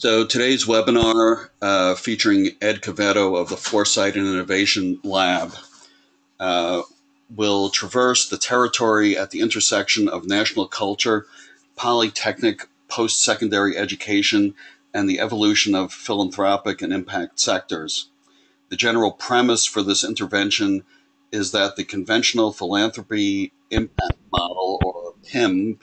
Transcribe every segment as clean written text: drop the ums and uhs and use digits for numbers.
So today's webinar featuring Ed Quevedo of the Foresight+Innovation Lab will traverse the territory at the intersection of national culture, polytechnic post-secondary education, and the evolution of philanthropic and impact sectors. The general premise for this intervention is that the conventional philanthropy impact model, or PIM,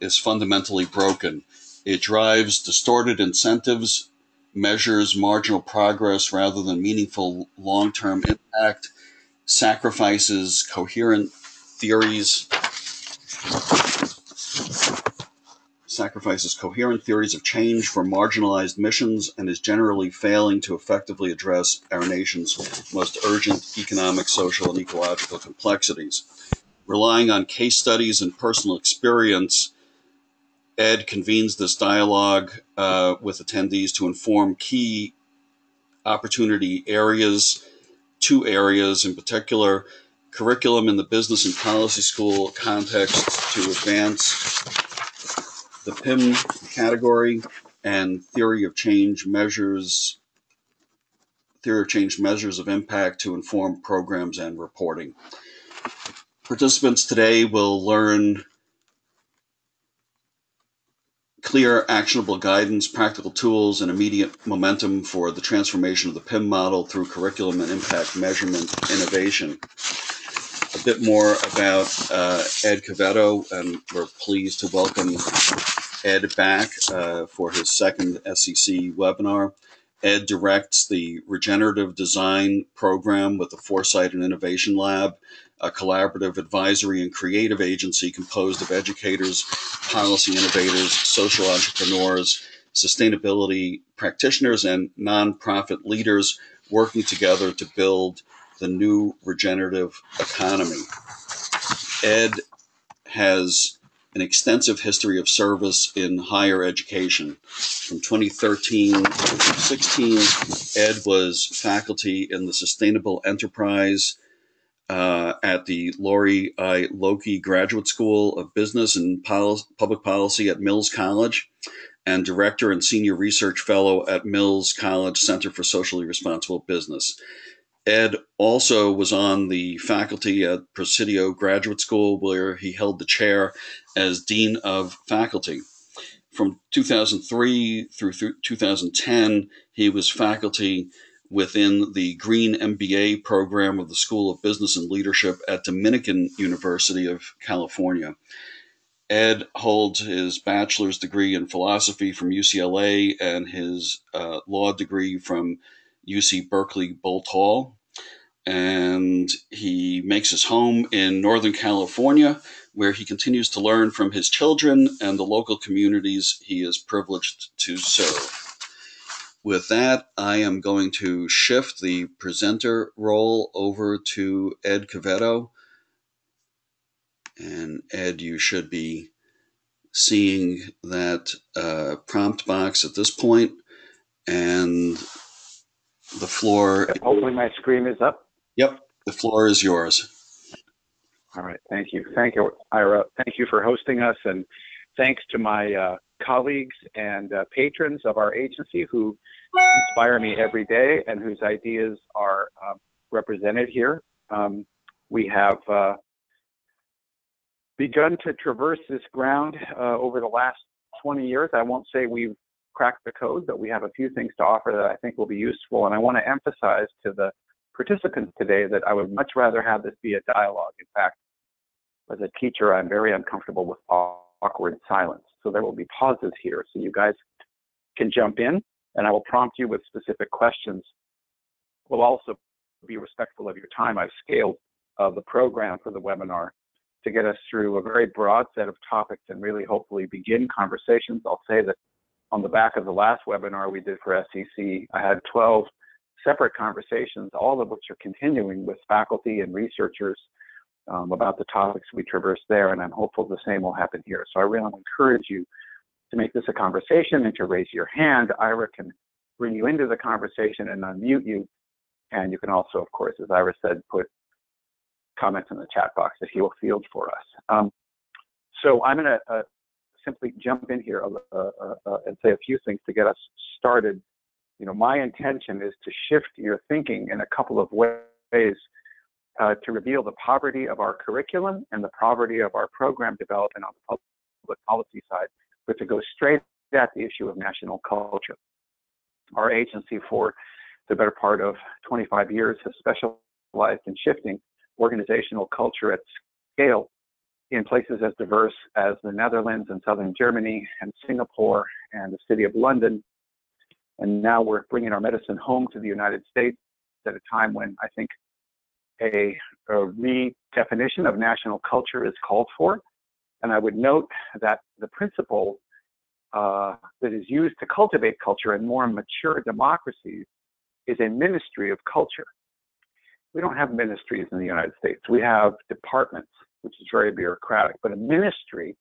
is fundamentally broken. It drives distorted incentives, measures marginal progress rather than meaningful long-term impact, sacrifices coherent theories of change for marginalized missions, and is generally failing to effectively address our nation's most urgent economic, social, and ecological complexities. Relying on case studies and personal experience, Ed convenes this dialogue with attendees to inform key opportunity areas, two areas in particular: curriculum in the business and policy school context to advance the PIM category, and theory of change measures of impact to inform programs and reporting. Participants today will learn clear, actionable guidance, practical tools, and immediate momentum for the transformation of the PIM model through curriculum and impact measurement innovation. A bit more about Ed Quevedo, and we're pleased to welcome Ed back for his second SCC webinar. Ed directs the Regenerative Design program with the Foresight+Innovation Lab, a collaborative advisory and creative agency composed of educators, policy innovators, social entrepreneurs, sustainability practitioners, and nonprofit leaders working together to build the new regenerative economy. Ed has an extensive history of service in higher education. From 2013 to 2016, Ed was faculty in the Sustainable Enterprise at the Laurie I. Loki Graduate School of Business and Public Policy at Mills College, and director and senior research fellow at Mills College Center for Socially Responsible Business. Ed also was on the faculty at Presidio Graduate School, where he held the chair as Dean of Faculty. From 2003 through 2010, he was faculty within the Green MBA program of the School of Business and Leadership at Dominican University of California. Ed holds his bachelor's degree in philosophy from UCLA and his law degree from UC Berkeley Bolt Hall. And he makes his home in Northern California, where he continues to learn from his children and the local communities he is privileged to serve. With that, I am going to shift the presenter role over to Ed Quevedo. And Ed, you should be seeing that prompt box at this point, and the floor. Hopefully my screen is up. Yep, the floor is yours. All right, thank you. Thank you, Ira. Thank you for hosting us, and thanks to my colleagues and patrons of our agency who inspire me every day and whose ideas are represented here. We have begun to traverse this ground over the last 20 years. I won't say we've cracked the code, but we have a few things to offer that I think will be useful. And I want to emphasize to the participants today that I would much rather have this be a dialogue. In fact, as a teacher, I'm very uncomfortable with awkward silence. So there will be pauses here. So you guys can jump in, and I will prompt you with specific questions. We'll also be respectful of your time. I've scaled the program for the webinar to get us through a very broad set of topics and really hopefully begin conversations. I'll say that on the back of the last webinar we did for SCC, I had 12 separate conversations, all of which are continuing with faculty and researchers about the topics we traversed there, and I'm hopeful the same will happen here. So I really encourage you to make this a conversation and to raise your hand. Ira can bring you into the conversation and unmute you, and you can also, of course, as Ira said, put comments in the chat box that he will field for us. So I'm going to simply jump in here and say a few things to get us started. My intention is to shift your thinking in a couple of ways to reveal the poverty of our curriculum and the poverty of our program development on the public policy side, but to go straight at the issue of national culture. Our agency for the better part of 25 years has specialized in shifting organizational culture at scale in places as diverse as the Netherlands and southern Germany and Singapore and the city of London. And now we're bringing our medicine home to the United States at a time when I think a redefinition of national culture is called for. And I would note that the principle that is used to cultivate culture in more mature democracies is a ministry of culture. We don't have ministries in the United States. We have departments, which is very bureaucratic, but a ministry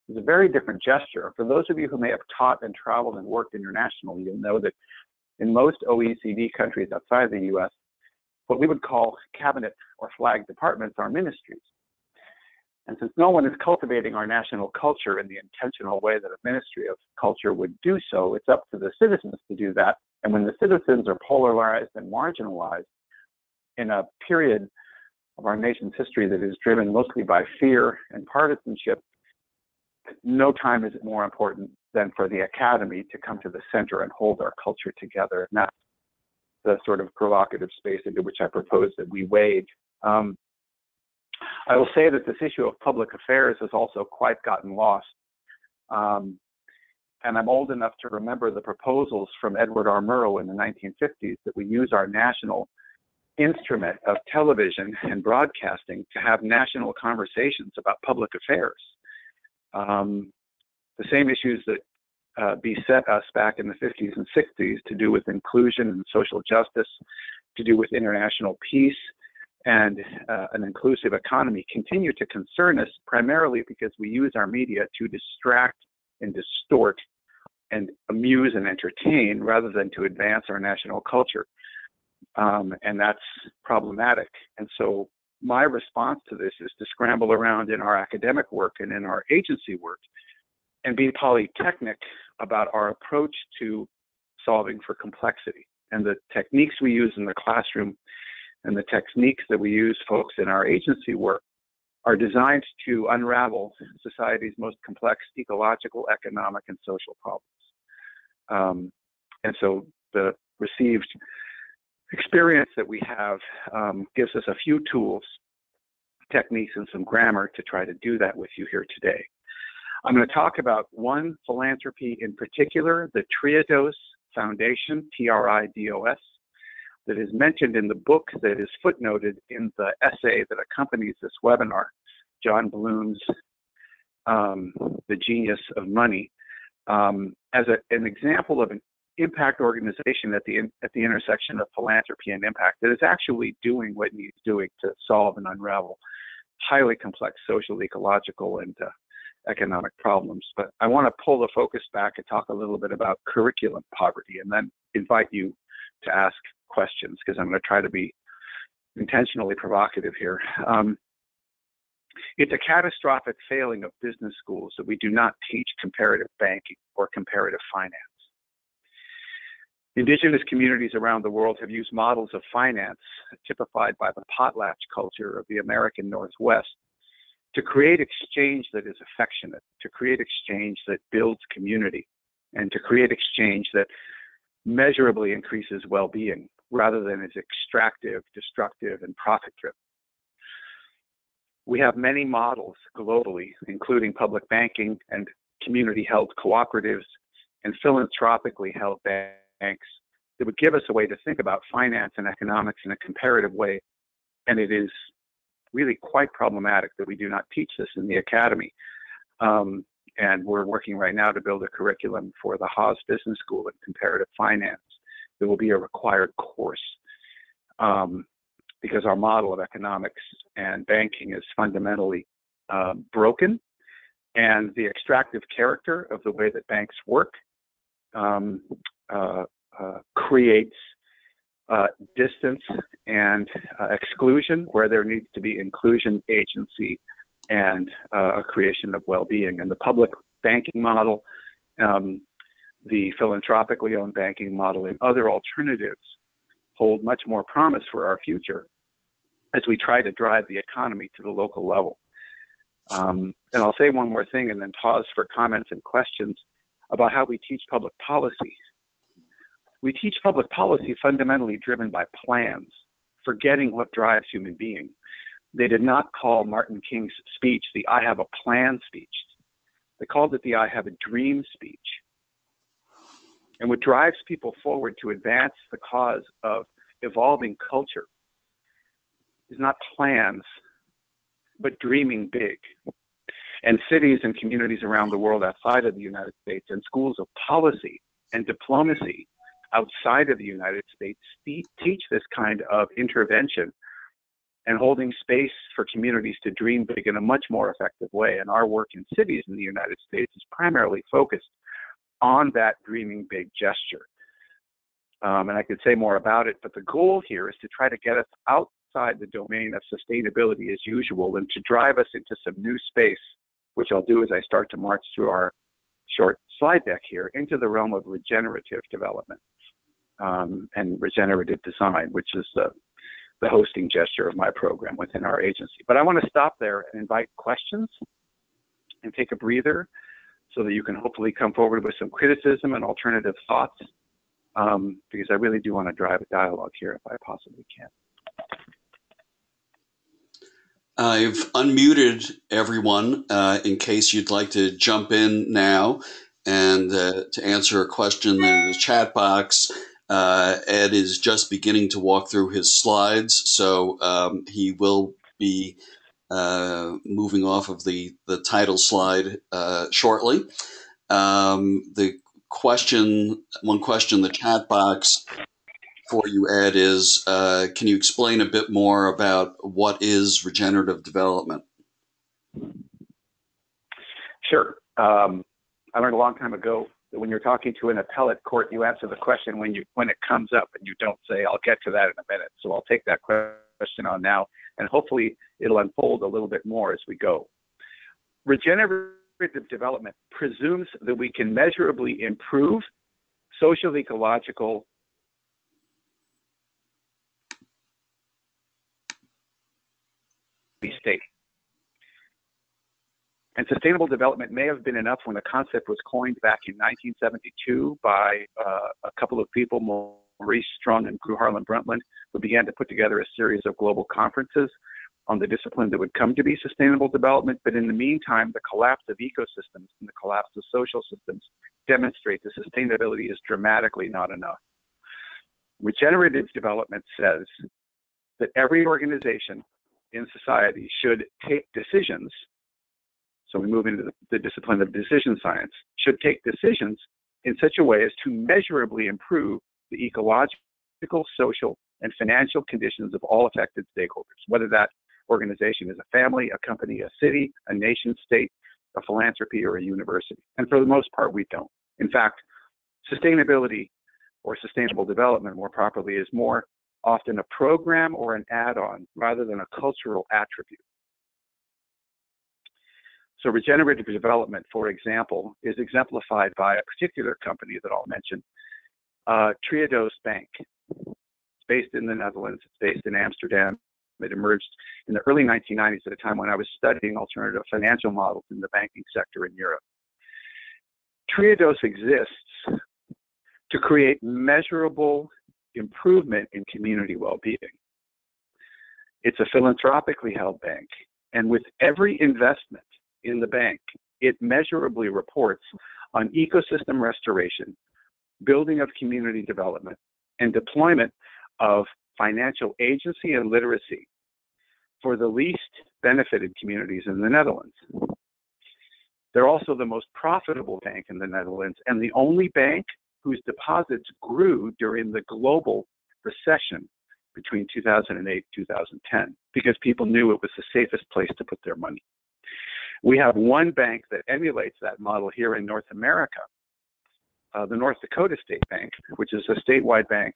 is a very different gesture. For those of you who may have taught and traveled and worked internationally, you'll know that in most OECD countries outside the US, what we would call cabinet or flag departments are ministries. And since no one is cultivating our national culture in the intentional way that a ministry of culture would do so, it's up to the citizens to do that. And when the citizens are polarized and marginalized in a period of our nation's history that is driven mostly by fear and partisanship, no time is more important than for the academy to come to the center and hold our culture together. And that's the sort of provocative space into which I propose that we wade. I will say that this issue of public affairs has also quite gotten lost. And I'm old enough to remember the proposals from Edward R. Murrow in the 1950s that we use our national instrument of television and broadcasting to have national conversations about public affairs. The same issues that beset us back in the 50s and 60s to do with inclusion and social justice, to do with international peace and an inclusive economy continue to concern us primarily because we use our media to distract and distort and amuse and entertain rather than to advance our national culture. And that's problematic. And so my response to this is to scramble around in our academic work and in our agency work and be polytechnic about our approach to solving for complexity. And the techniques we use in the classroom and the techniques that we use, folks, in our agency work are designed to unravel society's most complex ecological, economic, and social problems. And so the received experience that we have gives us a few tools, techniques, and some grammar to try to do that with you here today. I'm going to talk about one philanthropy in particular, the Triodos Foundation, TRIDOS, that is mentioned in the book that is footnoted in the essay that accompanies this webinar, John Bloom's The Genius of Money, as an example of an impact organization at the intersection of philanthropy and impact that is actually doing what it needs doing to solve and unravel highly complex social, ecological, and economic problems. But I want to pull the focus back and talk a little bit about curriculum poverty and then invite you to ask questions because I'm going to try to be intentionally provocative here. It's a catastrophic failing of business schools that we do not teach comparative banking or comparative finance. Indigenous communities around the world have used models of finance typified by the potlatch culture of the American Northwest to create exchange that is affectionate, to create exchange that builds community, and to create exchange that measurably increases well-being rather than is extractive, destructive, and profit-driven. We have many models globally, including public banking and community-held cooperatives and philanthropically held banks that would give us a way to think about finance and economics in a comparative way. And it is really quite problematic that we do not teach this in the academy. And we're working right now to build a curriculum for the Haas Business School in comparative finance that will be a required course because our model of economics and banking is fundamentally broken, and the extractive character of the way that banks work creates distance and exclusion where there needs to be inclusion, agency, and a creation of well-being. And the public banking model, the philanthropically owned banking model, and other alternatives hold much more promise for our future as we try to drive the economy to the local level. And I'll say one more thing and then pause for comments and questions about how we teach public policy. We teach public policy fundamentally driven by plans, forgetting what drives human beings. They did not call Martin King's speech the I have a plan speech. They called it the I have a dream speech. And what drives people forward to advance the cause of evolving culture is not plans, but dreaming big. And cities and communities around the world outside of the United States and schools of policy and diplomacy outside of the United States teach this kind of intervention and holding space for communities to dream big in a much more effective way. And our work in cities in the United States is primarily focused on that dreaming big gesture. And I could say more about it, but the goal here is to try to get us outside the domain of sustainability as usual and to drive us into some new space, which I'll do as I start to march through our short slide deck here, into the realm of regenerative development and regenerative design, which is the hosting gesture of my program within our agency. But I want to stop there and invite questions and take a breather so that you can hopefully come forward with some criticism and alternative thoughts, because I really do want to drive a dialogue here if I possibly can. I've unmuted everyone in case you'd like to jump in now and to answer a question in the chat box. Ed is just beginning to walk through his slides, so he will be moving off of the title slide shortly. One question in the chat box for you, Ed, is can you explain a bit more about what is regenerative development? Sure. I learned a long time ago that when you're talking to an appellate court, you answer the question when it comes up, and you don't say, I'll get to that in a minute. So I'll take that question on now, and hopefully it'll unfold a little bit more as we go. Regenerative development presumes that we can measurably improve social, ecological, state. And sustainable development may have been enough when the concept was coined back in 1972 by a couple of people, Maurice Strong and Gru Harlan Brundtland, who began to put together a series of global conferences on the discipline that would come to be sustainable development. But in the meantime, the collapse of ecosystems and the collapse of social systems demonstrate that sustainability is dramatically not enough. Regenerative development says that every organization in society should take decisions. So we move into the discipline of decision science, should take decisions in such a way as to measurably improve the ecological, social, and financial conditions of all affected stakeholders, whether that organization is a family, a company, a city, a nation state, a philanthropy, or a university. And for the most part, we don't. In fact, sustainability or sustainable development, more properly, is more often a program or an add-on rather than a cultural attribute. So regenerative development, for example, is exemplified by a particular company that I'll mention, Triodos Bank. It's based in the Netherlands. It's based in Amsterdam. It emerged in the early 1990s at a time when I was studying alternative financial models in the banking sector in Europe. Triodos exists to create measurable improvement in community well-being. It's a philanthropically held bank, and with every investment in the bank, it measurably reports on ecosystem restoration, building of community development, and deployment of financial agency and literacy for the least benefited communities in the Netherlands. They're also the most profitable bank in the Netherlands and the only bank whose deposits grew during the global recession between 2008 and 2010 because people knew it was the safest place to put their money. We have one bank that emulates that model here in North America, the North Dakota State Bank, which is a statewide bank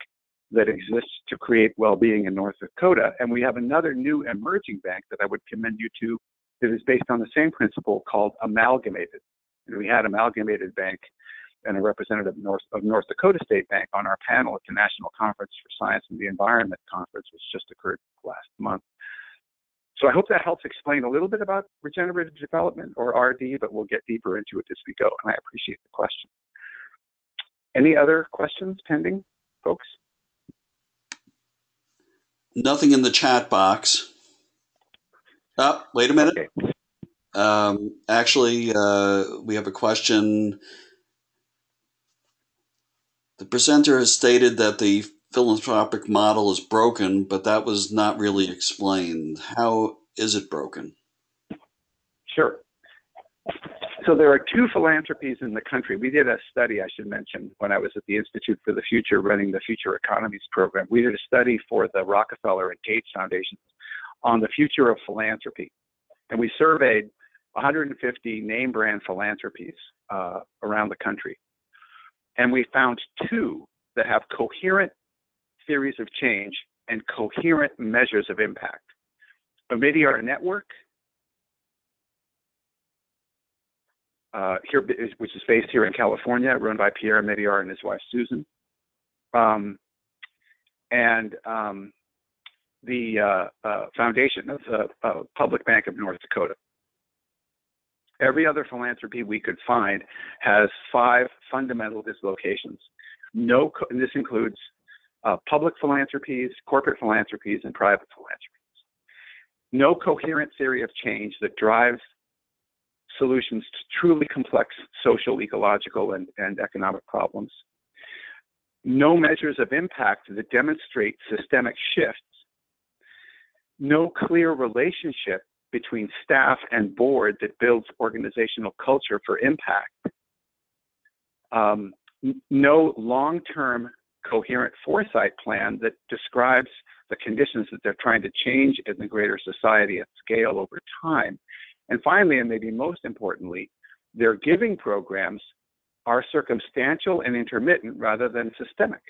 that exists to create well-being in North Dakota. And we have another new emerging bank that I would commend you to that is based on the same principle called Amalgamated. And we had Amalgamated Bank and a representative of North Dakota State Bank on our panel at the National Conference for Science and the Environment conference, which just occurred last month. So I hope that helps explain a little bit about regenerative development, or RD, but we'll get deeper into it as we go, and I appreciate the question. Any other questions pending, folks? Nothing in the chat box. Oh, wait a minute. Okay. Actually, we have a question. The presenter has stated that the philanthropic model is broken, but that was not really explained. How is it broken? Sure. So there are two philanthropies in the country. We did a study, I should mention, when I was at the Institute for the Future running the Future Economies program. We did a study for the Rockefeller and Gates Foundations on the future of philanthropy. And we surveyed 150 name brand philanthropies around the country. And we found two that have coherent theories of change and coherent measures of impact. Omidyar Network, which is based here in California, run by Pierre Omidyar and his wife Susan, and the foundation of the Public Bank of North Dakota. Every other philanthropy we could find has 5 fundamental dislocations. And this includes public philanthropies, corporate philanthropies, and private philanthropies. No coherent theory of change that drives solutions to truly complex social, ecological, and economic problems. No measures of impact that demonstrate systemic shifts. No clear relationship between staff and board that builds organizational culture for impact. No long-term coherent foresight plan that describes the conditions that they're trying to change in the greater society at scale over time. And finally, and maybe most importantly, their giving programs are circumstantial and intermittent rather than systemic.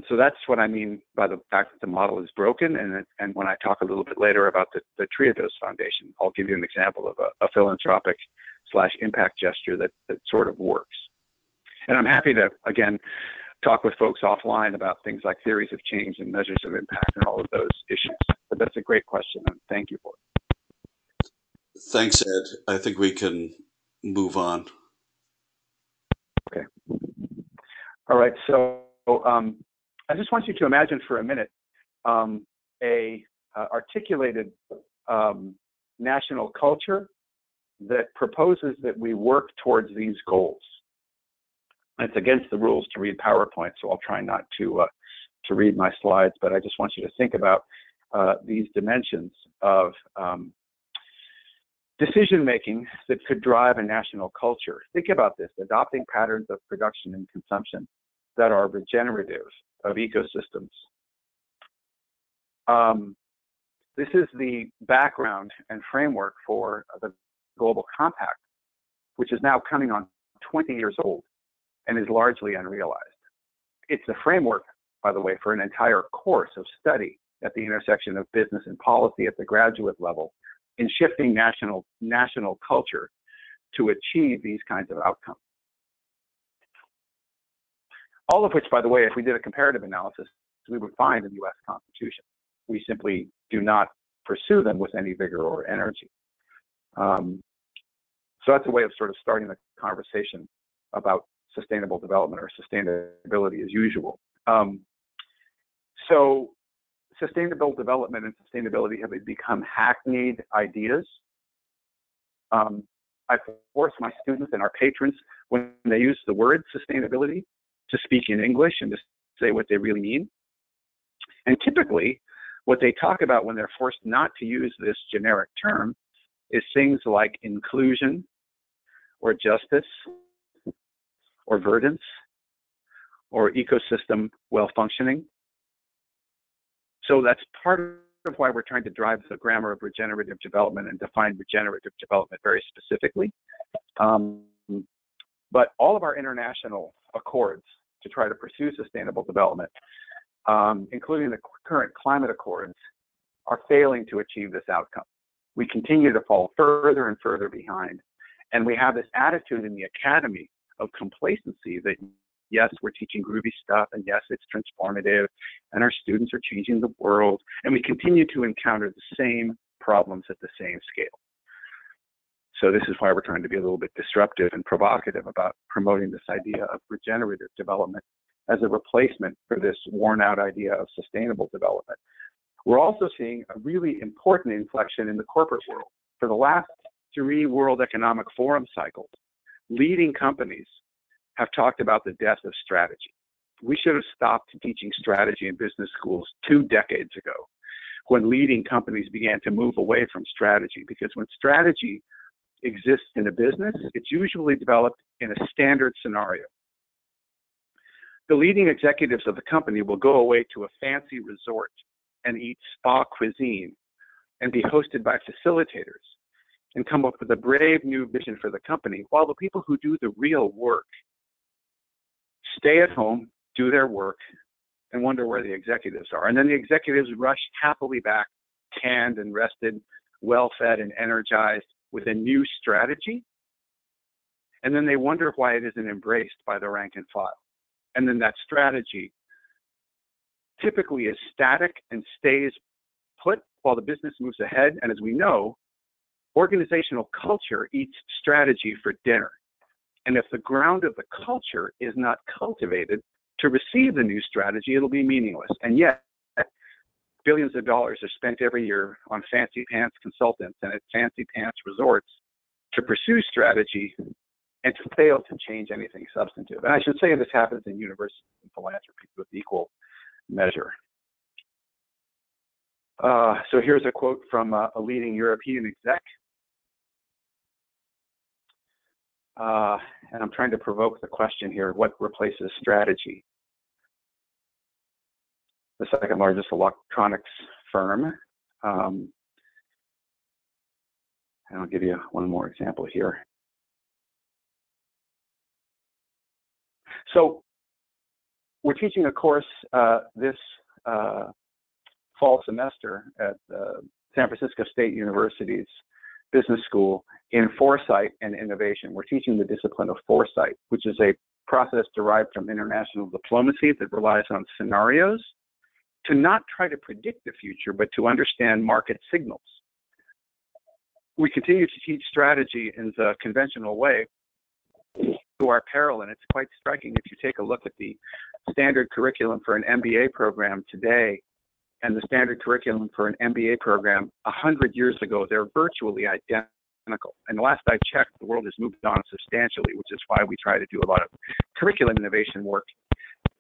So that's what I mean by the fact that the model is broken. And when I talk a little bit later about the Triodos Foundation, I'll give you an example of a philanthropic / impact gesture that sort of works. And I'm happy to, again, talk with folks offline about things like theories of change and measures of impact and all of those issues. But that's a great question, and thank you for it. Thanks, Ed. I think we can move on. Okay. All right, so I just want you to imagine for a minute a articulated national culture that proposes that we work towards these goals. It's against the rules to read PowerPoint, so I'll try not to read my slides, but I just want you to think about these dimensions of decision-making that could drive a national culture. Think about this: adopting patterns of production and consumption that are regenerative of ecosystems. This is the background and framework for the Global Compact, which is now coming on 20 years old and is largely unrealized. It's a framework, by the way, for an entire course of study at the intersection of business and policy at the graduate level in shifting national culture to achieve these kinds of outcomes. All of which, by the way, if we did a comparative analysis, we would find in the US Constitution. We simply do not pursue them with any vigor or energy. So that's a way of sort of starting the conversation about sustainable development or sustainability as usual. So sustainable development and sustainability have become hackneyed ideas. I force my students and our patrons, when they use the word sustainability, to speak in English and to say what they really mean. And typically, what they talk about when they're forced not to use this generic term is things like inclusion or justice or verdance or ecosystem well-functioning. So that's part of why we're trying to drive the grammar of regenerative development and define regenerative development very specifically. But all of our international accords to try to pursue sustainable development, including the current climate accords, are failing to achieve this outcome. We continue to fall further and further behind. And we have this attitude in the academy of complacency that, yes, we're teaching groovy stuff, and yes, it's transformative, and our students are changing the world, and we continue to encounter the same problems at the same scale. So this is why we're trying to be a little bit disruptive and provocative about promoting this idea of regenerative development as a replacement for this worn-out idea of sustainable development. We're also seeing a really important inflection in the corporate world. For the last 3 World Economic Forum cycles, leading companies have talked about the death of strategy. We should have stopped teaching strategy in business schools 2 decades ago, when leading companies began to move away from strategy, because when strategy exists in a business, it's usually developed in a standard scenario. The leading executives of the company will go away to a fancy resort and eat spa cuisine and be hosted by facilitators and come up with a brave new vision for the company, while the people who do the real work stay at home, do their work, and wonder where the executives are. And then the executives rush happily back, tanned and rested, well-fed and energized, with a new strategy. And then they wonder why it isn't embraced by the rank and file. And then that strategy typically is static and stays put while the business moves ahead. And as we know, organizational culture eats strategy for dinner. And if the ground of the culture is not cultivated to receive the new strategy, it'll be meaningless. And yet, billions of dollars are spent every year on fancy pants consultants and at fancy pants resorts to pursue strategy and to fail to change anything substantive. And I should say this happens in universities and philanthropy with equal measure. So here's a quote from a leading European exec. And I'm trying to provoke the question here: what replaces strategy? The second largest electronics firm. And I'll give you one more example here. So we're teaching a course this fall semester at San Francisco State University's Business School in Foresight and Innovation. We're teaching the discipline of foresight, which is a process derived from international diplomacy that relies on scenarios to not try to predict the future, but to understand market signals. We continue to teach strategy in the conventional way to our peril, and it's quite striking if you take a look at the standard curriculum for an MBA program today and the standard curriculum for an MBA program 100 years ago. They're virtually identical. And the last I checked, the world has moved on substantially, which is why we try to do a lot of curriculum innovation work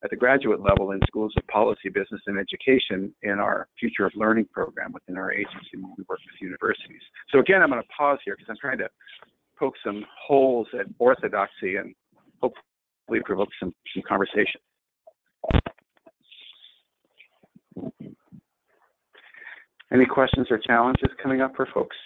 at the graduate level in schools of policy, business, and education in our Future of Learning program within our agency when we work with universities. So again, I'm going to pause here because I'm trying to poke some holes at orthodoxy and hopefully provoke some conversation. Any questions or challenges coming up for folks?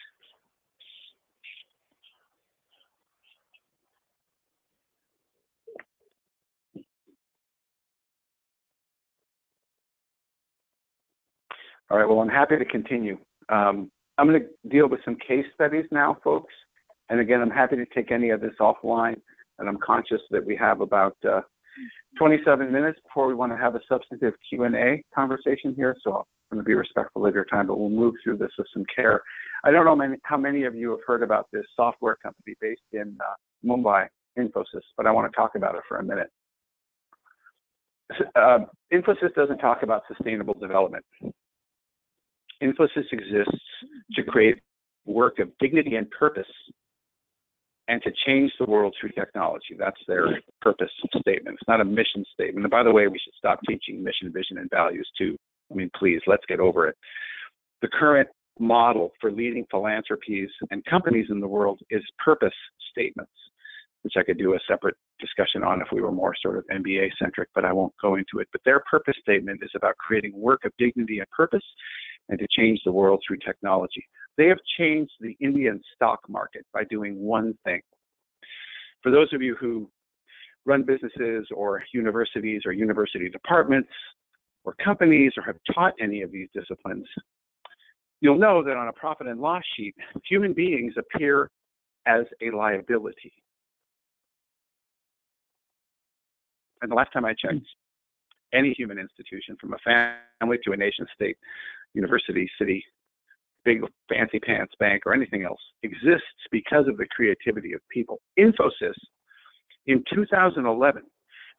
All right, well, I'm happy to continue. I'm going to deal with some case studies now, folks. And again, I'm happy to take any of this offline. And I'm conscious that we have about 27 minutes before we want to have a substantive Q&A conversation here. So I'm going to be respectful of your time, but we'll move through this with some care. I don't know how many of you have heard about this software company based in Mumbai, Infosys, but I want to talk about it for a minute. Infosys doesn't talk about sustainable development. Infosys exists to create work of dignity and purpose and to change the world through technology. That's their purpose statement. It's not a mission statement. And by the way, we should stop teaching mission, vision, and values too. I mean, please, let's get over it. The current model for leading philanthropies and companies in the world is purpose statements, which I could do a separate discussion on if we were more sort of MBA centric, but I won't go into it. But their purpose statement is about creating work of dignity and purpose and to change the world through technology. They have changed the Indian stock market by doing one thing. For those of you who run businesses or universities or university departments or companies or have taught any of these disciplines, you'll know that on a profit and loss sheet, human beings appear as a liability. And the last time I checked, any human institution, from a family to a nation state, university, city, big fancy pants bank, or anything else, exists because of the creativity of people. Infosys, in 2011,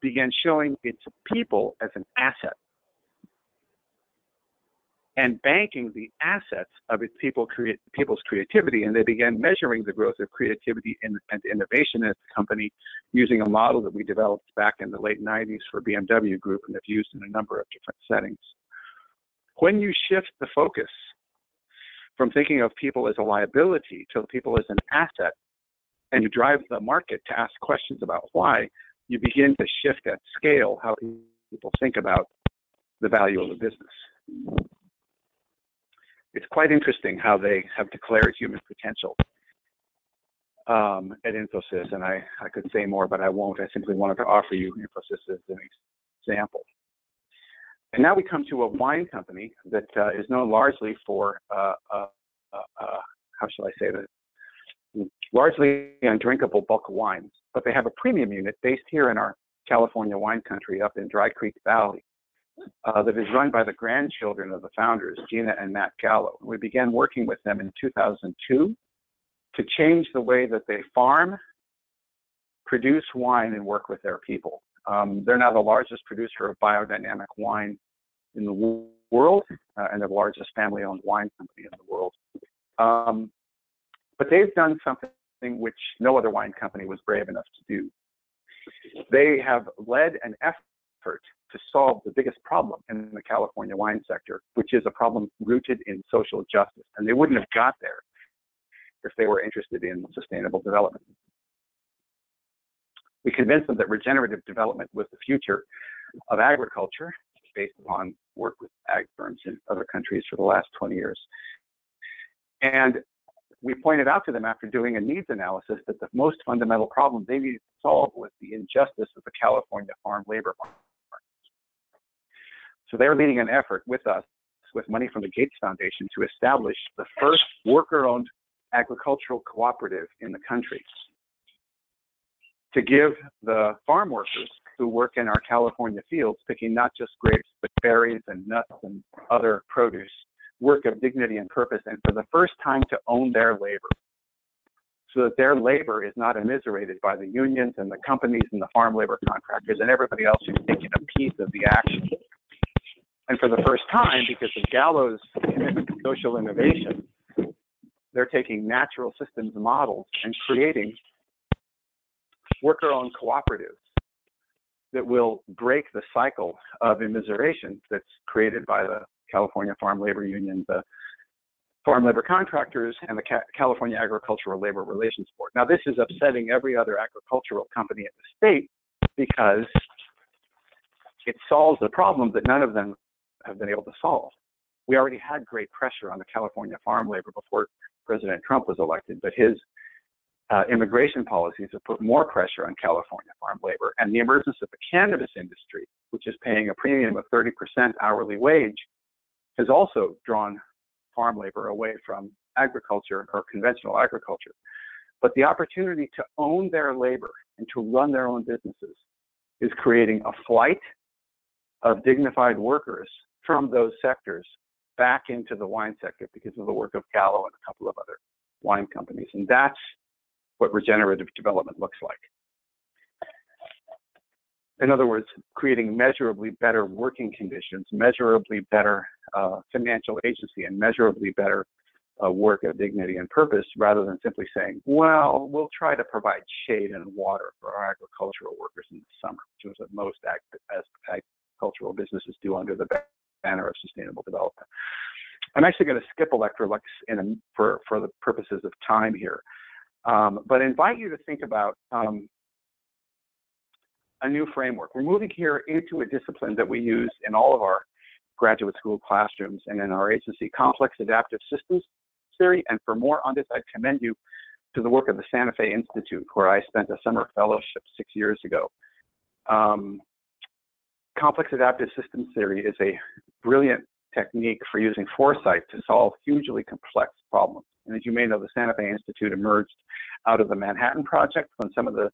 began showing its people as an asset and banking the assets of its people's creativity, and they began measuring the growth of creativity and innovation at the company using a model that we developed back in the late 90s for BMW Group and have used in a number of different settings. When you shift the focus from thinking of people as a liability to people as an asset, and you drive the market to ask questions about why, you begin to shift at scale how people think about the value of a business. It's quite interesting how they have declared human potential at Infosys, and I could say more, but I won't. I simply wanted to offer you Infosys as an example. And now we come to a wine company that is known largely for, how shall I say this, largely undrinkable bulk wines, but they have a premium unit based here in our California wine country up in Dry Creek Valley. That is run by the grandchildren of the founders, Gina and Matt Gallo. We began working with them in 2002 to change the way that they farm, produce wine, and work with their people. They're now the largest producer of biodynamic wine in the world and the largest family-owned wine company in the world. But they've done something which no other wine company was brave enough to do. They have led an effort to solve the biggest problem in the California wine sector, which is a problem rooted in social justice. And they wouldn't have got there if they were interested in sustainable development. We convinced them that regenerative development was the future of agriculture based upon work with ag firms in other countries for the last 20 years. And we pointed out to them after doing a needs analysis that the most fundamental problem they needed to solve was the injustice of the California farm labor market. So they're leading an effort with us, with money from the Gates Foundation, to establish the first worker-owned agricultural cooperative in the country, to give the farm workers who work in our California fields, picking not just grapes, but berries and nuts and other produce, work of dignity and purpose, and for the first time to own their labor, so that their labor is not immiserated by the unions and the companies and the farm labor contractors and everybody else who's taking a piece of the action. And for the first time, because of Gallo's commitment to social innovation, they're taking natural systems models and creating worker-owned cooperatives that will break the cycle of immiseration that's created by the California Farm Labor Union, the farm labor contractors, and the California Agricultural Labor Relations Board. Now, this is upsetting every other agricultural company in the state because it solves a problem that none of them have been able to solve. We already had great pressure on the California farm labor before President Trump was elected, but his immigration policies have put more pressure on California farm labor, and the emergence of the cannabis industry, which is paying a premium of 30% hourly wage, has also drawn farm labor away from agriculture or conventional agriculture. But the opportunity to own their labor and to run their own businesses is creating a flight of dignified workers from those sectors back into the wine sector because of the work of Gallo and a couple of other wine companies. And that's what regenerative development looks like. In other words, creating measurably better working conditions, measurably better financial agency, and measurably better work of dignity and purpose, rather than simply saying, well, we'll try to provide shade and water for our agricultural workers in the summer, which is what most agricultural businesses do under the banner of sustainable development. I'm actually going to skip Electrolux for the purposes of time here, but invite you to think about a new framework. We're moving here into a discipline that we use in all of our graduate school classrooms and in our agency, complex adaptive systems theory. And for more on this, I commend you to the work of the Santa Fe Institute, where I spent a summer fellowship 6 years ago. Complex adaptive systems theory is a brilliant technique for using foresight to solve hugely complex problems. And as you may know, the Santa Fe Institute emerged out of the Manhattan Project when some of the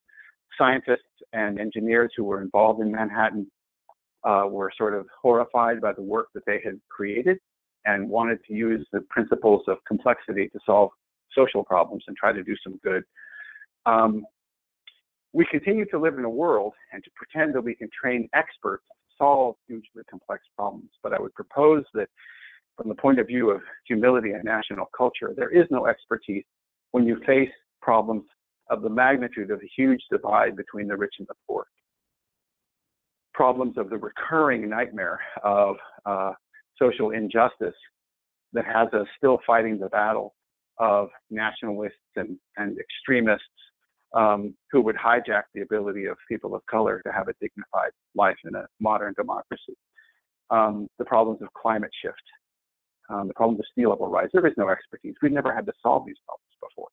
scientists and engineers who were involved in Manhattan were sort of horrified by the work that they had created and wanted to use the principles of complexity to solve social problems and try to do some good. We continue to live in a world and to pretend that we can train experts to solve hugely complex problems. But I would propose that from the point of view of humility and national culture, there is no expertise when you face problems of the magnitude of the huge divide between the rich and the poor. Problems of the recurring nightmare of social injustice that has us still fighting the battle of nationalists and extremists who would hijack the ability of people of color to have a dignified life in a modern democracy. The problems of climate shift, the problems of sea level rise. There is no expertise. We've never had to solve these problems before.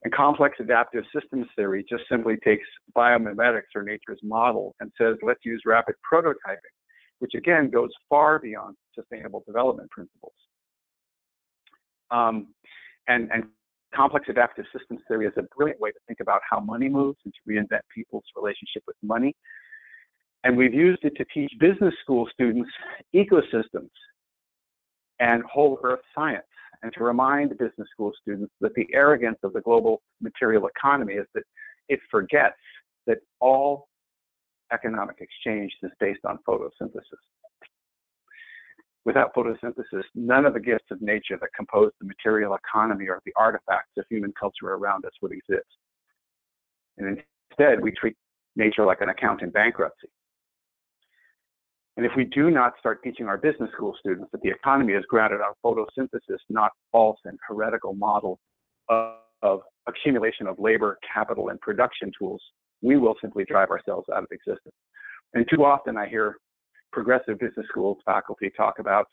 And complex adaptive systems theory just simply takes biomimetics or nature's model and says, let's use rapid prototyping, which again goes far beyond sustainable development principles. And complex adaptive systems theory is a brilliant way to think about how money moves and to reinvent people's relationship with money. And we've used it to teach business school students ecosystems and whole earth science, and to remind business school students that the arrogance of the global material economy is that it forgets that all economic exchange is based on photosynthesis. Without photosynthesis, none of the gifts of nature that compose the material economy or the artifacts of human culture around us would exist. And instead, we treat nature like an account in bankruptcy. And if we do not start teaching our business school students that the economy is grounded on photosynthesis, not false and heretical models of accumulation of labor, capital, and production tools, we will simply drive ourselves out of existence. And too often I hear progressive business school faculty talk about,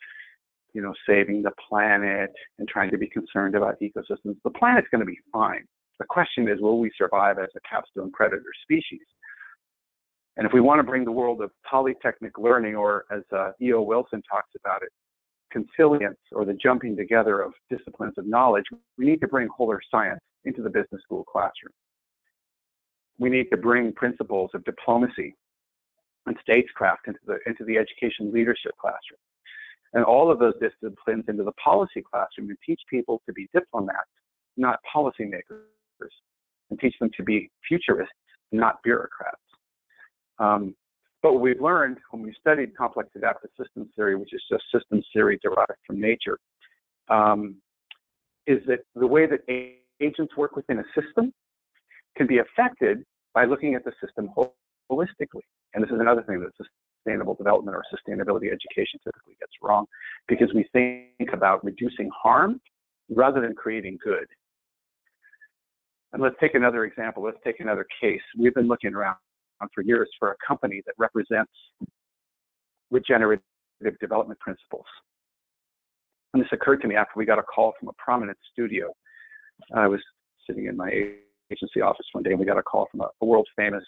saving the planet and trying to be concerned about ecosystems. The planet's going to be fine. The question is, will we survive as a capstone predator species? And if we want to bring the world of polytechnic learning, or as E.O. Wilson talks about it, consilience, or the jumping together of disciplines of knowledge, we need to bring whole earth science into the business school classroom. We need to bring principles of diplomacy and statescraft into the education leadership classroom. And all of those disciplines into the policy classroom, and teach people to be diplomats, not policymakers, and teach them to be futurists, not bureaucrats. But what we've learned when we studied complex adaptive systems theory, which is just systems theory derived from nature, is that the way that agents work within a system can be affected by looking at the system holistically. And this is another thing that sustainable development or sustainability education typically gets wrong, because we think about reducing harm rather than creating good. And let's take another example. Let's take another case. We've been looking around for years for a company that represents regenerative development principles. And this occurred to me after we got a call from a prominent studio. I was sitting in my agency office one day, and we got a call from a world famous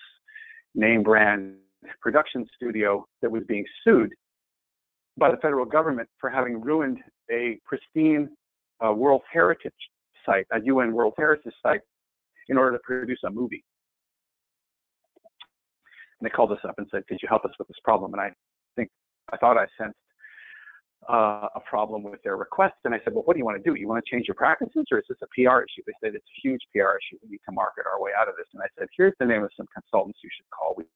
name brand production studio that was being sued by the federal government for having ruined a pristine World Heritage site, a UN World Heritage site, in order to produce a movie. And they called us up and said, could you help us with this problem? And I thought I sensed a problem with their request. And I said, well, what do you want to do? You want to change your practices, or is this a PR issue? They said, it's a huge PR issue. We need to market our way out of this. And I said, here's the name of some consultants you should call. We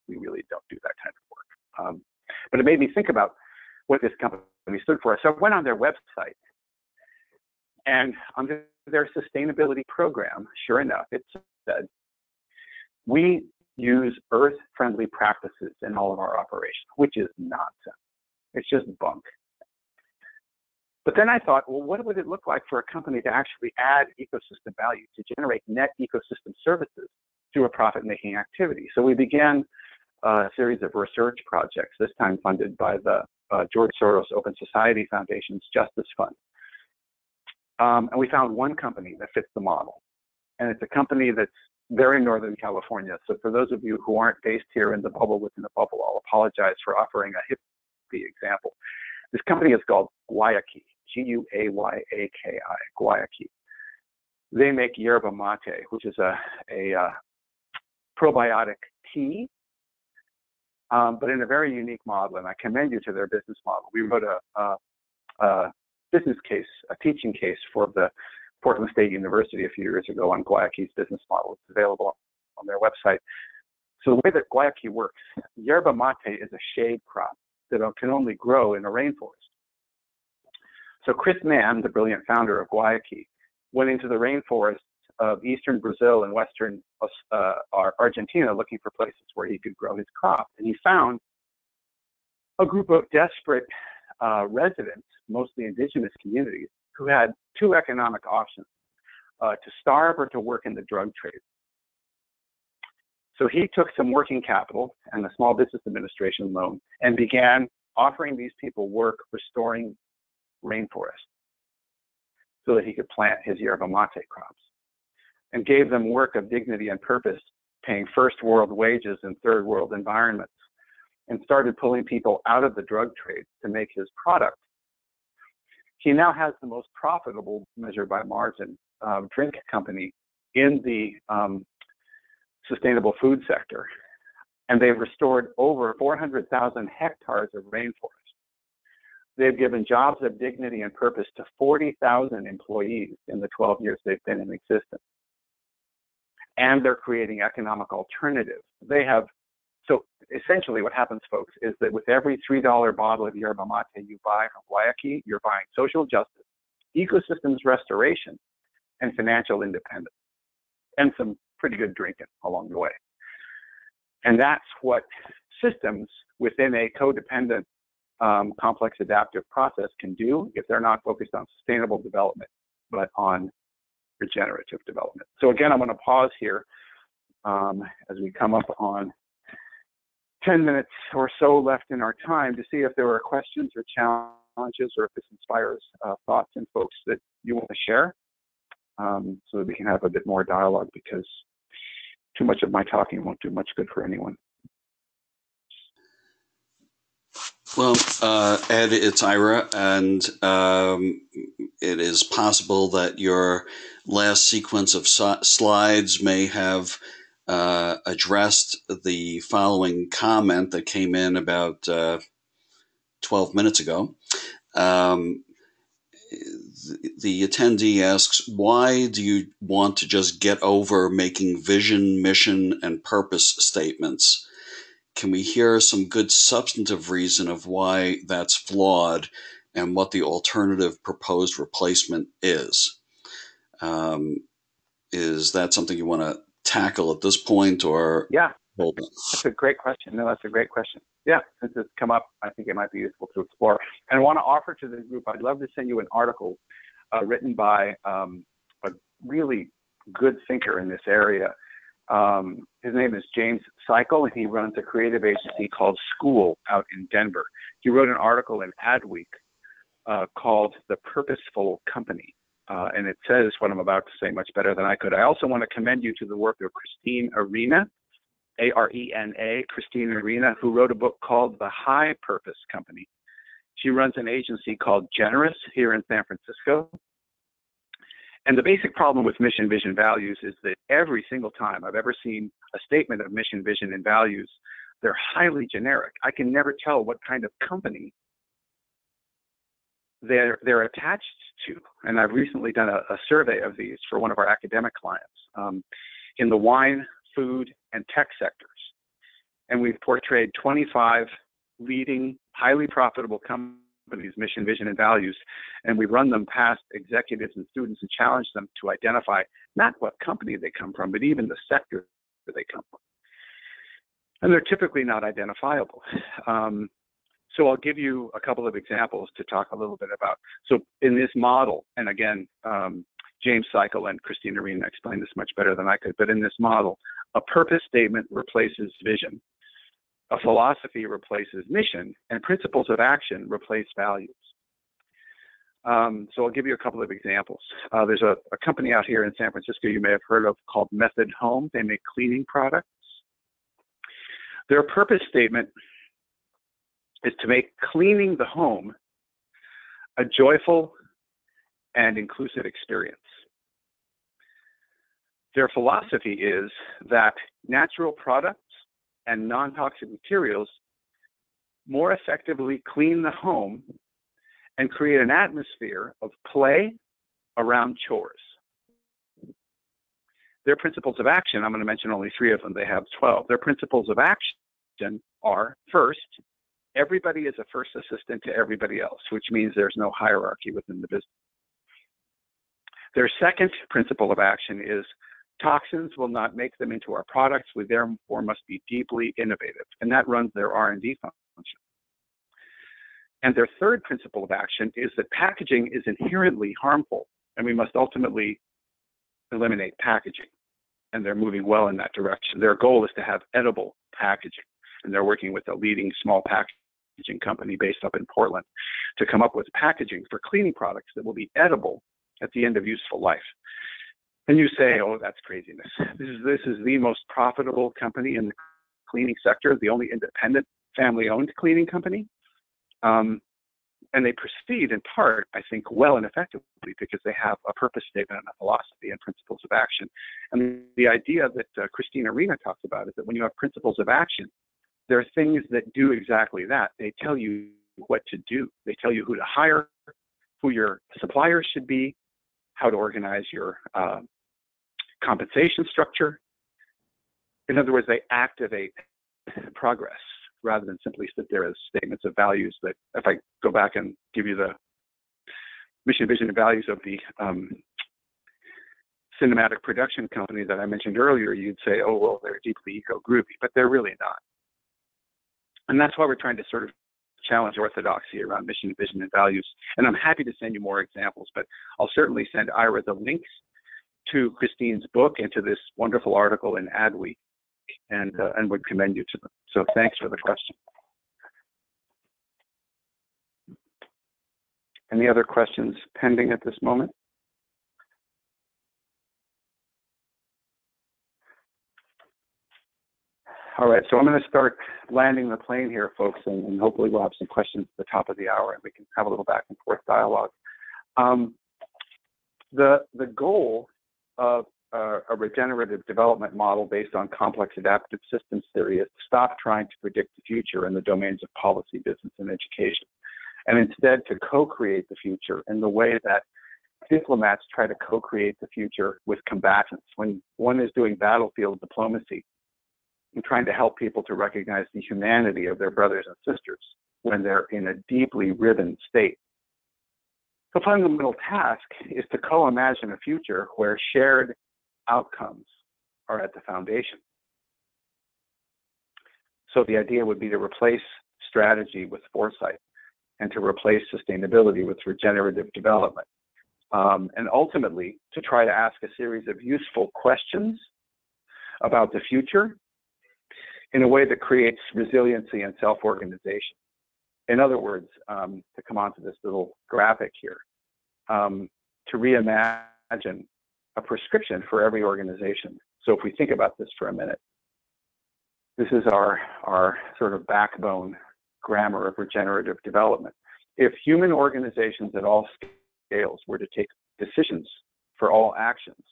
really don't do that kind of work. But it made me think about what this company stood for. So I went on their website, and under their sustainability program, sure enough, it said, we use earth-friendly practices in all of our operations, which is nonsense. It's just bunk. But then I thought, well, what would it look like for a company to actually add ecosystem value, to generate net ecosystem services through a profit-making activity? So we began a series of research projects, this time funded by the George Soros Open Society Foundation's Justice Fund. And we found one company that fits the model. And it's a company that's they're in Northern California. So for those of you who aren't based here in the bubble within the bubble, I'll apologize for offering a hippie example. This company is called Guayaki, Guayaki, Guayaki. They make yerba mate, which is a probiotic tea, but in a very unique model, and I commend you to their business model. We wrote a business case, a teaching case for the Portland State University a few years ago on Guayaki's business model. It's available on their website. So the way that Guayaki works, yerba mate is a shade crop that can only grow in a rainforest. So Chris Mann, the brilliant founder of Guayaki, went into the rainforest of eastern Brazil and western Argentina looking for places where he could grow his crop. And he found a group of desperate residents, mostly indigenous communities, who had two economic options, to starve or to work in the drug trade. So he took some working capital and a small business administration loan and began offering these people work restoring rainforest so that he could plant his yerba mate crops, and gave them work of dignity and purpose, paying first world wages in third world environments, and started pulling people out of the drug trade to make his product. He now has the most profitable, measured by margin, drink company in the sustainable food sector. And they've restored over 400,000 hectares of rainforest. They've given jobs of dignity and purpose to 40,000 employees in the 12 years they've been in existence. And they're creating economic alternatives. They have, so essentially what happens, folks, is that with every $3 bottle of yerba mate you buy from Guayaki, you're buying social justice, ecosystems restoration, and financial independence, and some pretty good drinking along the way. And that's what systems within a codependent, complex adaptive process can do if they're not focused on sustainable development, but on regenerative development. So again, I'm going to pause here as we come up on 10 minutes or so left in our time to see if there are questions or challenges, or if this inspires thoughts in folks that you want to share, so that we can have a bit more dialogue, because too much of my talking won't do much good for anyone. Well, Ed, it's Ira, and it is possible that your last sequence of slides may have addressed the following comment that came in about 12 minutes ago. The attendee asks, why do you want to just get over making vision, mission, and purpose statements? Can we hear some good substantive reason of why that's flawed and what the alternative proposed replacement is? Is that something you want to tackle at this point, or? Yeah, that's a great question. No, that's a great question. Yeah, since it's come up, I think it might be useful to explore. And I want to offer to the group, I'd love to send you an article written by a really good thinker in this area. His name is James Cycle, and he runs a creative agency called School out in Denver. He wrote an article in Adweek called The Purposeful Company. And it says what I'm about to say much better than I could. I also want to commend you to the work of Christine Arena, A-R-E-N-A, Christine Arena, who wrote a book called The High Purpose Company. She runs an agency called Generous here in San Francisco. And the basic problem with mission, vision, values is that every single time I've ever seen a statement of mission, vision, and values, they're highly generic. I can never tell what kind of company they're attached to. And I've recently done a survey of these for one of our academic clients in the wine, food, and tech sectors. And we've portrayed 25 leading, highly profitable companies' mission, vision, and values, and we run them past executives and students and challenge them to identify not what company they come from, but even the sector that they come from. And they're typically not identifiable. So I'll give you a couple of examples to talk a little bit about. So in this model, and again, James Cycle and Christina Arena explained this much better than I could, but in this model, a purpose statement replaces vision, a philosophy replaces mission, and principles of action replace values. So I'll give you a couple of examples. There's a company out here in San Francisco you may have heard of called Method Home. They make cleaning products. Their purpose statement is to make cleaning the home a joyful, and inclusive experience. Their philosophy is that natural products and non-toxic materials more effectively clean the home and create an atmosphere of play around chores. Their principles of action, I'm going to mention only 3 of them, they have 12. Their principles of action are, first, everybody is a first assistant to everybody else, which means there's no hierarchy within the business. Their second principle of action is toxins will not make them into our products. We therefore must be deeply innovative, and that runs their R&D function. And their third principle of action is that packaging is inherently harmful, and we must ultimately eliminate packaging. And they're moving well in that direction. Their goal is to have edible packaging, and they're working with a leading small packaging company based up in Portland to come up with packaging for cleaning products that will be edible at the end of useful life. And you say, oh, that's craziness. This is the most profitable company in the cleaning sector, the only independent family-owned cleaning company. And they proceed in part, I think, well and effectively because they have a purpose statement and a philosophy and principles of action. And the idea that Christina Rena talks about is that when you have principles of action, there are things that do exactly that. They tell you what to do. They tell you who to hire, who your suppliers should be, how to organize your compensation structure. In other words, they activate progress rather than simply sit there as statements of values that, if I go back and give you the mission, vision, and values of the cinematic production company that I mentioned earlier, you'd say, oh, well, they're deeply eco-groovy, but they're really not. And that's why we're trying to sort of challenge orthodoxy around mission, vision, and values. And I'm happy to send you more examples, but I'll certainly send Ira the links to Christine's book and to this wonderful article in Adweek, and would commend you to them. So thanks for the question. Any other questions pending at this moment? All right, so I'm going to start landing the plane here, folks, and hopefully we'll have some questions at the top of the hour and we can have a little back and forth dialogue. The goal of a regenerative development model based on complex adaptive systems theory is to stop trying to predict the future in the domains of policy, business, and education, and instead to co-create the future in the way that diplomats try to co-create the future with combatants. When one is doing battlefield diplomacy and trying to help people to recognize the humanity of their brothers and sisters when they're in a deeply riven state. The fundamental task is to co-imagine a future where shared outcomes are at the foundation. So the idea would be to replace strategy with foresight and to replace sustainability with regenerative development. And ultimately, to try to ask a series of useful questions about the future in a way that creates resiliency and self-organization. In other words, to come onto this little graphic here, to reimagine a prescription for every organization. So if we think about this for a minute, this is our sort of backbone grammar of regenerative development. If human organizations at all scales were to take decisions for all actions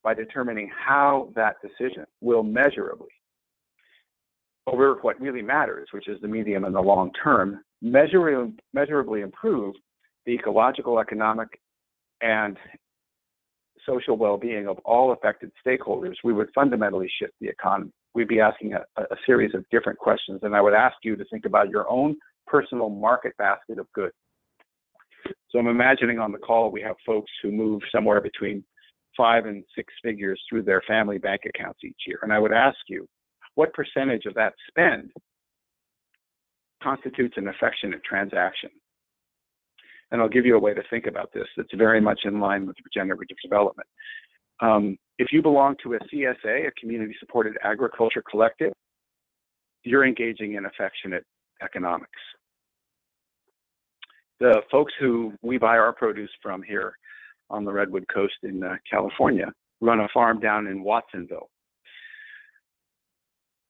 by determining how that decision will measurably, over what really matters, which is the medium and the long term, measurably improve the ecological, economic, and social well-being of all affected stakeholders, we would fundamentally shift the economy. We'd be asking a series of different questions, and I would ask you to think about your own personal market basket of goods. So I'm imagining on the call we have folks who move somewhere between 5 and 6 figures through their family bank accounts each year, and I would ask you, what percentage of that spend constitutes an affectionate transaction? And I'll give you a way to think about this that's very much in line with regenerative development. If you belong to a CSA, a community-supported agriculture collective, you're engaging in affectionate economics. The folks who we buy our produce from here on the Redwood Coast in California run a farm down in Watsonville.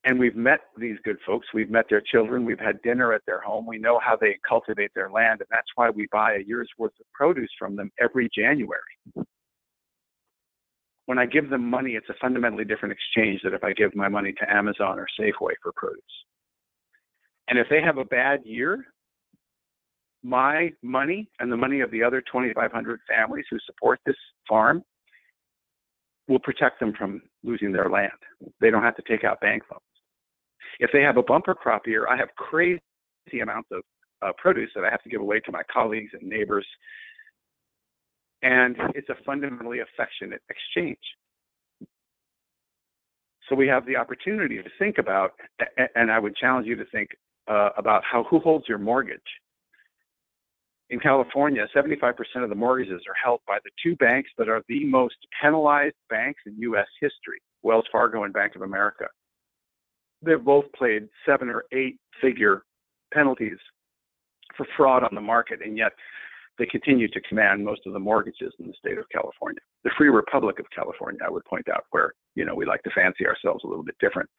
And we've met these good folks. We've met their children. We've had dinner at their home. We know how they cultivate their land. And that's why we buy a year's worth of produce from them every January. When I give them money, it's a fundamentally different exchange than if I give my money to Amazon or Safeway for produce. And if they have a bad year, my money and the money of the other 2,500 families who support this farm will protect them from losing their land. They don't have to take out bank loans. If they have a bumper crop year, I have crazy amounts of produce that I have to give away to my colleagues and neighbors. And it's a fundamentally affectionate exchange. So we have the opportunity to think about, and I would challenge you to think about who holds your mortgage. In California, 75% of the mortgages are held by the two banks that are the most penalized banks in U.S. history, Wells Fargo and Bank of America. They've both paid 7 or 8 figure penalties for fraud on the market, and yet they continue to command most of the mortgages in the state of California. The Free Republic of California, I would point out, where, we like to fancy ourselves a little bit different.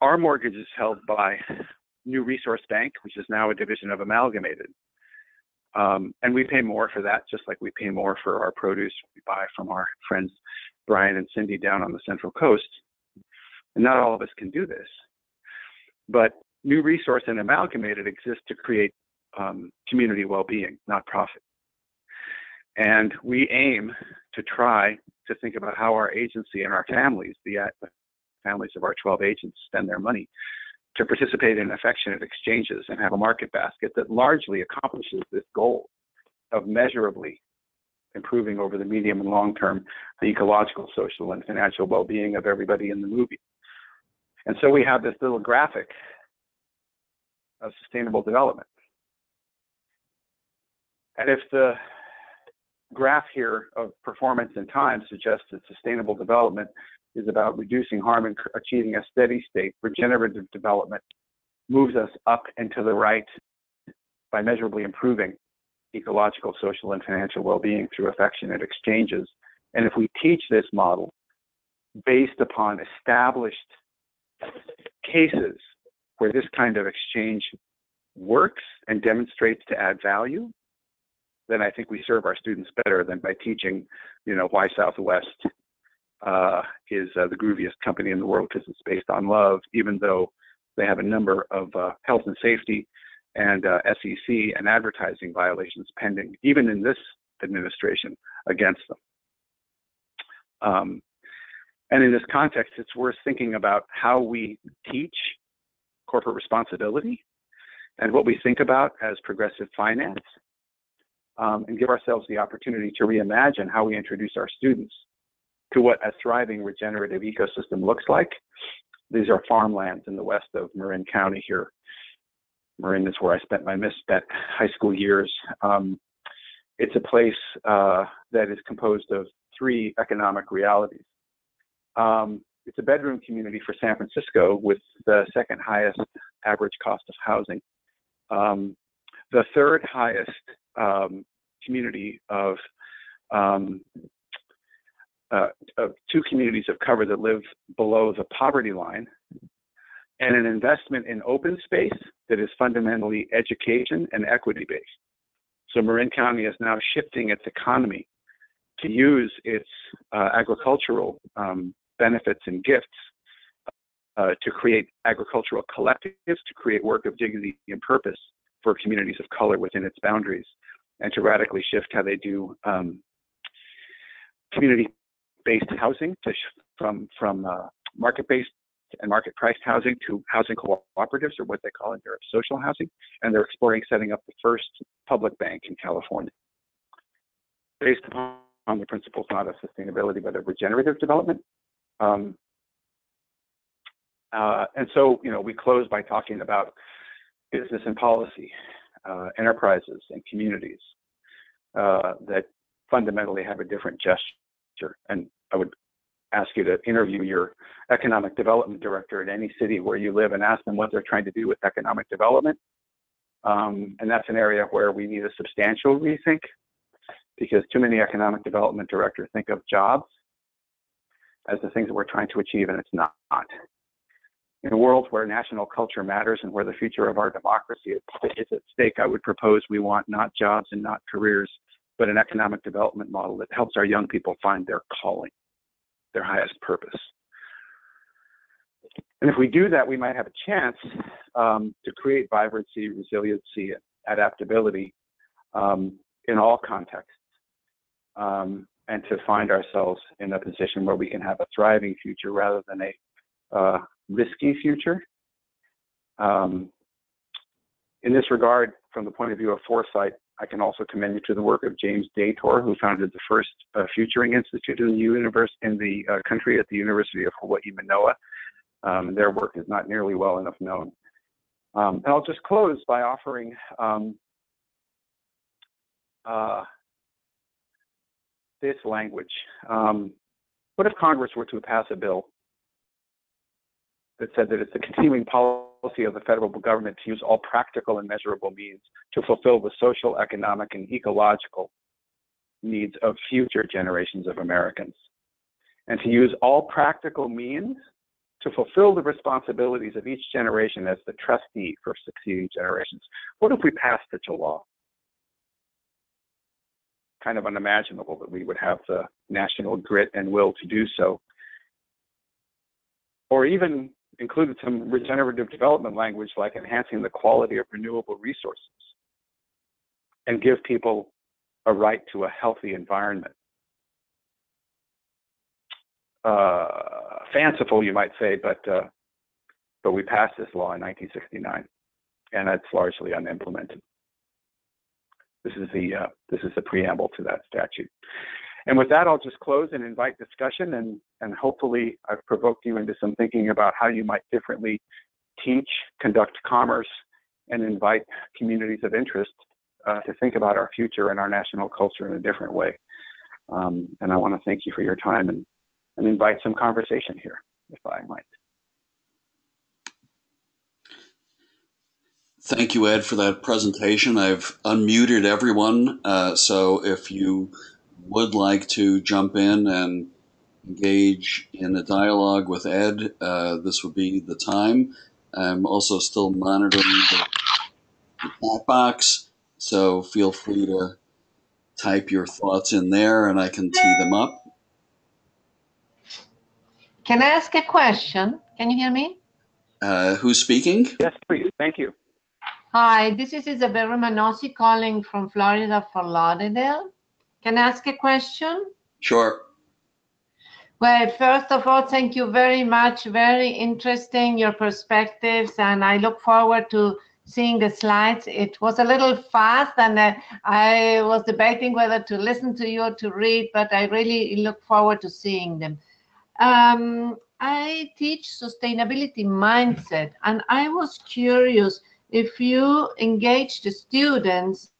Our mortgage is held by New Resource Bank, which is now a division of Amalgamated. And we pay more for that, just like we pay more for our produce we buy from our friends Brian and Cindy down on the Central Coast. And not all of us can do this. But New Resource and Amalgamated exist to create community well-being, not profit. And we aim to try to think about how our agency and our families, the families of our 12 agents, spend their money to participate in affectionate exchanges and have a market basket that largely accomplishes this goal of measurably improving over the medium and long term the ecological, social, and financial well-being of everybody in the movie. And so we have this little graphic of sustainable development. And if the graph here of performance and time suggests that sustainable development is about reducing harm and achieving a steady state, regenerative development moves us up and to the right by measurably improving ecological, social, and financial well-being through affectionate exchanges. And if we teach this model based upon established cases where this kind of exchange works and demonstrates to add value, then I think we serve our students better than by teaching, why Southwest is the grooviest company in the world because it's based on love, even though they have a number of health and safety and SCC and advertising violations pending, even in this administration, against them. And in this context, it's worth thinking about how we teach corporate responsibility and what we think about as progressive finance, and give ourselves the opportunity to reimagine how we introduce our students to what a thriving regenerative ecosystem looks like. These are farmlands in the west of Marin County here. Marin is where I spent my misspent high school years. It's a place that is composed of 3 economic realities. It's a bedroom community for San Francisco with the 2nd highest average cost of housing. The 3rd highest community of 2 communities of color that live below the poverty line, and an investment in open space that is fundamentally education and equity-based. So Marin County is now shifting its economy to use its agricultural benefits and gifts to create agricultural collectives, to create work of dignity and purpose for communities of color within its boundaries, and to radically shift how they do community-based housing from market-based and market-priced housing to housing cooperatives, or what they call in Europe social housing. And they're exploring setting up the first public bank in California, based upon the principles not of sustainability but of regenerative development. And so, we close by talking about business and policy, enterprises and communities that fundamentally have a different gesture. And I would ask you to interview your economic development director at any city where you live and ask them what they're trying to do with economic development. And that's an area where we need a substantial rethink, because too many economic development directors think of jobs as the things that we're trying to achieve, and it's not. In a world where national culture matters and where the future of our democracy is at stake, I would propose we want not jobs and not careers, but an economic development model that helps our young people find their calling, their highest purpose. And if we do that, we might have a chance to create vibrancy, resiliency, and adaptability in all contexts, and to find ourselves in a position where we can have a thriving future rather than a risky future. In this regard, from the point of view of foresight, I can also commend you to the work of James Dator, who founded the first Futuring Institute in the country at the University of Hawaii, Manoa. Their work is not nearly well enough known. And I'll just close by offering this language. What if Congress were to pass a bill that said that it's the continuing policy of the federal government to use all practical and measurable means to fulfill the social, economic, and ecological needs of future generations of Americans, and to use all practical means to fulfill the responsibilities of each generation as the trustee for succeeding generations? What if we passed such a law? Kind of unimaginable that we would have the national grit and will to do so. Or even included some regenerative development language like enhancing the quality of renewable resources and give people a right to a healthy environment. Fanciful, you might say, but we passed this law in 1969, and it's largely unimplemented. This is the preamble to that statute. And with that, I'll just close and invite discussion, and hopefully I've provoked you into some thinking about how you might differently teach, conduct commerce, and invite communities of interest to think about our future and our national culture in a different way. And I want to thank you for your time and invite some conversation here, if I might. Thank you, Ed, for that presentation. I've unmuted everyone, so if you would like to jump in and engage in a dialogue with Ed, this would be the time. I'm also still monitoring the chat box, so feel free to type your thoughts in there and I can tee them up. Can I ask a question? Can you hear me? Who's speaking? Yes, please. Thank you. Hi, this is Isabel Romanossi calling from Florida, Fort Lauderdale. Can I ask a question? Sure. Well, first of all, thank you very much. Very interesting, your perspectives, and I look forward to seeing the slides. It was a little fast, and I was debating whether to listen to you or to read, but I really look forward to seeing them. I teach sustainability mindset, and I was curious if you engage the students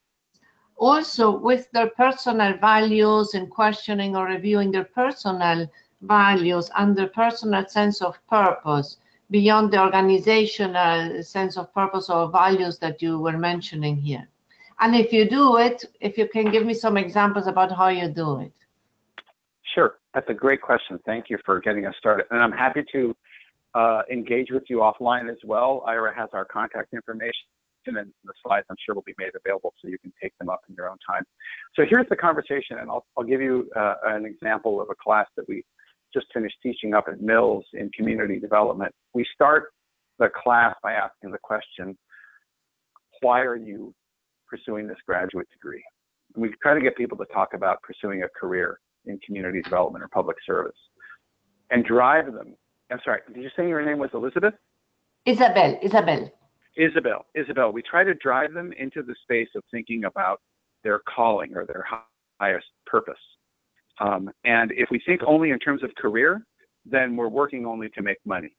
also with their personal values and questioning or reviewing their personal values and their personal sense of purpose beyond the organizational sense of purpose or values that you were mentioning here. And if you do it, if you can give me some examples about how you do it. Sure, that's a great question. Thank you for getting us started. And I'm happy to engage with you offline as well. Ira has our contact information, and the slides I'm sure will be made available so you can take them up in your own time. So here's the conversation, and I'll give you an example of a class that we just finished teaching up at Mills in community development. We start the class by asking the question, why are you pursuing this graduate degree? And we try to get people to talk about pursuing a career in community development or public service and drive them. I'm sorry, did you say your name was Elizabeth? Isabel. Isabel, we try to drive them into the space of thinking about their calling or their highest purpose. And if we think only in terms of career, then we're working only to make money.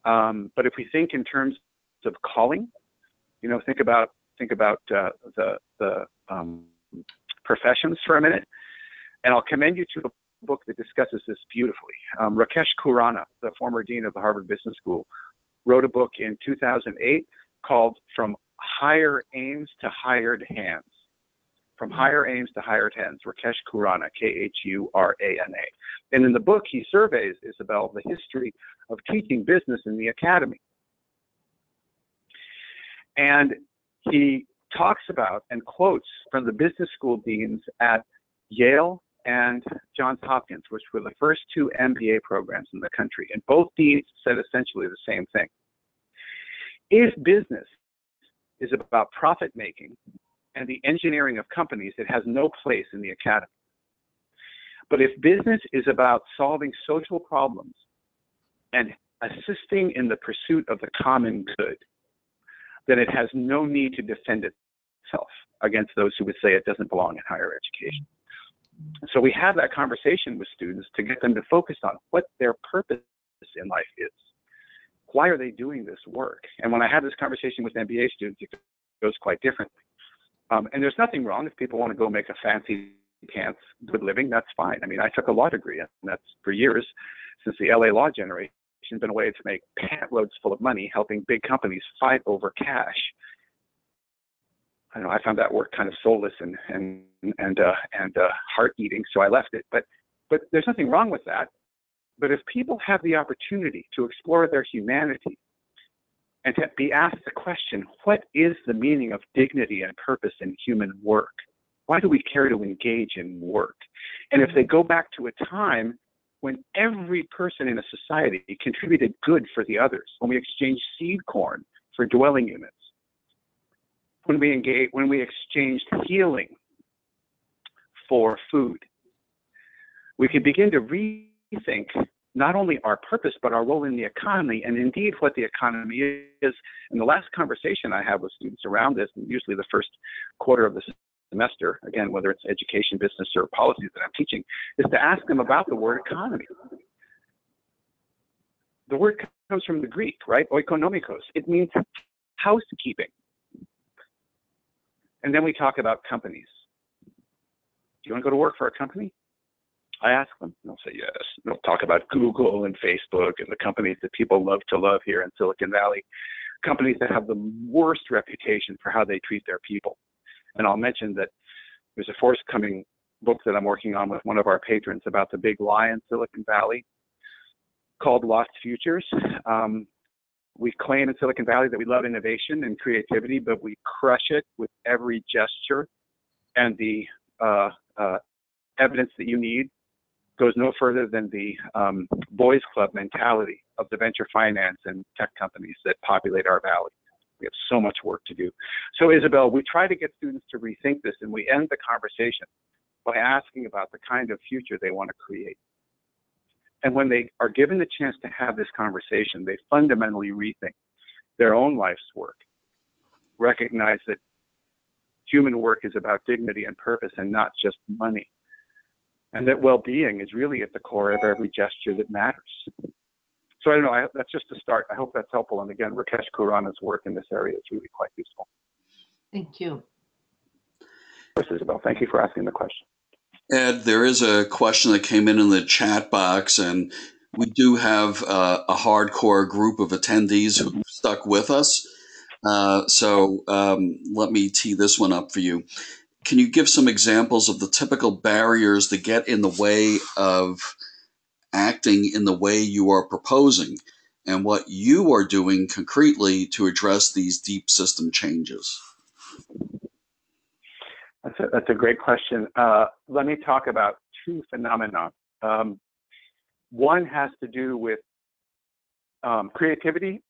But if we think in terms of calling, you know, think about the professions for a minute. And I'll commend you to a book that discusses this beautifully. Rakesh Khurana, the former dean of the Harvard Business School, wrote a book in 2008 called From Higher Aims to Hired Hands. From Higher Aims to Higher Tens, Rakesh Khurana, Khurana. And in the book, he surveys, Isabel, the history of teaching business in the academy. And he talks about and quotes from the business school deans at Yale and Johns Hopkins, which were the first two MBA programs in the country. And both deans said essentially the same thing. If business is about profit making and the engineering of companies, it has no place in the academy. But if business is about solving social problems and assisting in the pursuit of the common good, then it has no need to defend itself against those who would say it doesn't belong in higher education. So we have that conversation with students to get them to focus on what their purpose in life is. Why are they doing this work? And when I have this conversation with MBA students, it goes quite differently. And there's nothing wrong if people want to go make a fancy pants good living, that's fine. I mean, I took a law degree, and that's for years, since the LA law generation, been a way to make pant loads full of money, helping big companies fight over cash. I don't know, I found that work kind of soulless and heart-eating, so I left it. But there's nothing wrong with that. But if people have the opportunity to explore their humanity and to be asked the question, what is the meaning of dignity and purpose in human work? Why do we care to engage in work? And if they go back to a time when every person in a society contributed good for the others, when we exchanged seed corn for dwelling units, when we exchanged healing for food, we could begin to rethink not only our purpose, but our role in the economy, and indeed what the economy is. And the last conversation I have with students around this, and usually the first quarter of the semester, again, whether it's education, business, or policies that I'm teaching, is to ask them about the word economy. The word comes from the Greek, right? Oikonomikos. It means housekeeping. And then we talk about companies. Do you want to go to work for a company? I ask them, and they'll say yes. And they'll talk about Google and Facebook and the companies that people love to love here in Silicon Valley, companies that have the worst reputation for how they treat their people. And I'll mention that there's a forthcoming book that I'm working on with one of our patrons about the big lie in Silicon Valley called Lost Futures. We claim in Silicon Valley that we love innovation and creativity, but we crush it with every gesture. And the evidence that you need goes no further than the boys club mentality of the venture finance and tech companies that populate our valley. We have so much work to do. So Isabel, we try to get students to rethink this, and we end the conversation by asking about the kind of future they want to create. And when they are given the chance to have this conversation, they fundamentally rethink their own life's work, recognize that human work is about dignity and purpose and not just money, and that well-being is really at the core of every gesture that matters. So I don't know, that's just a start. I hope that's helpful. And again, Rakesh Khurana's work in this area is really quite useful. Thank you. Of course, Isabel, thank you for asking the question. Ed, there is a question that came in the chat box, and we do have a hardcore group of attendees who stuck with us. So let me tee this one up for you. Can you give some examples of the typical barriers that get in the way of acting in the way you are proposing, and what you are doing concretely to address these deep system changes? That's a great question. Let me talk about two phenomena. One has to do with creativity,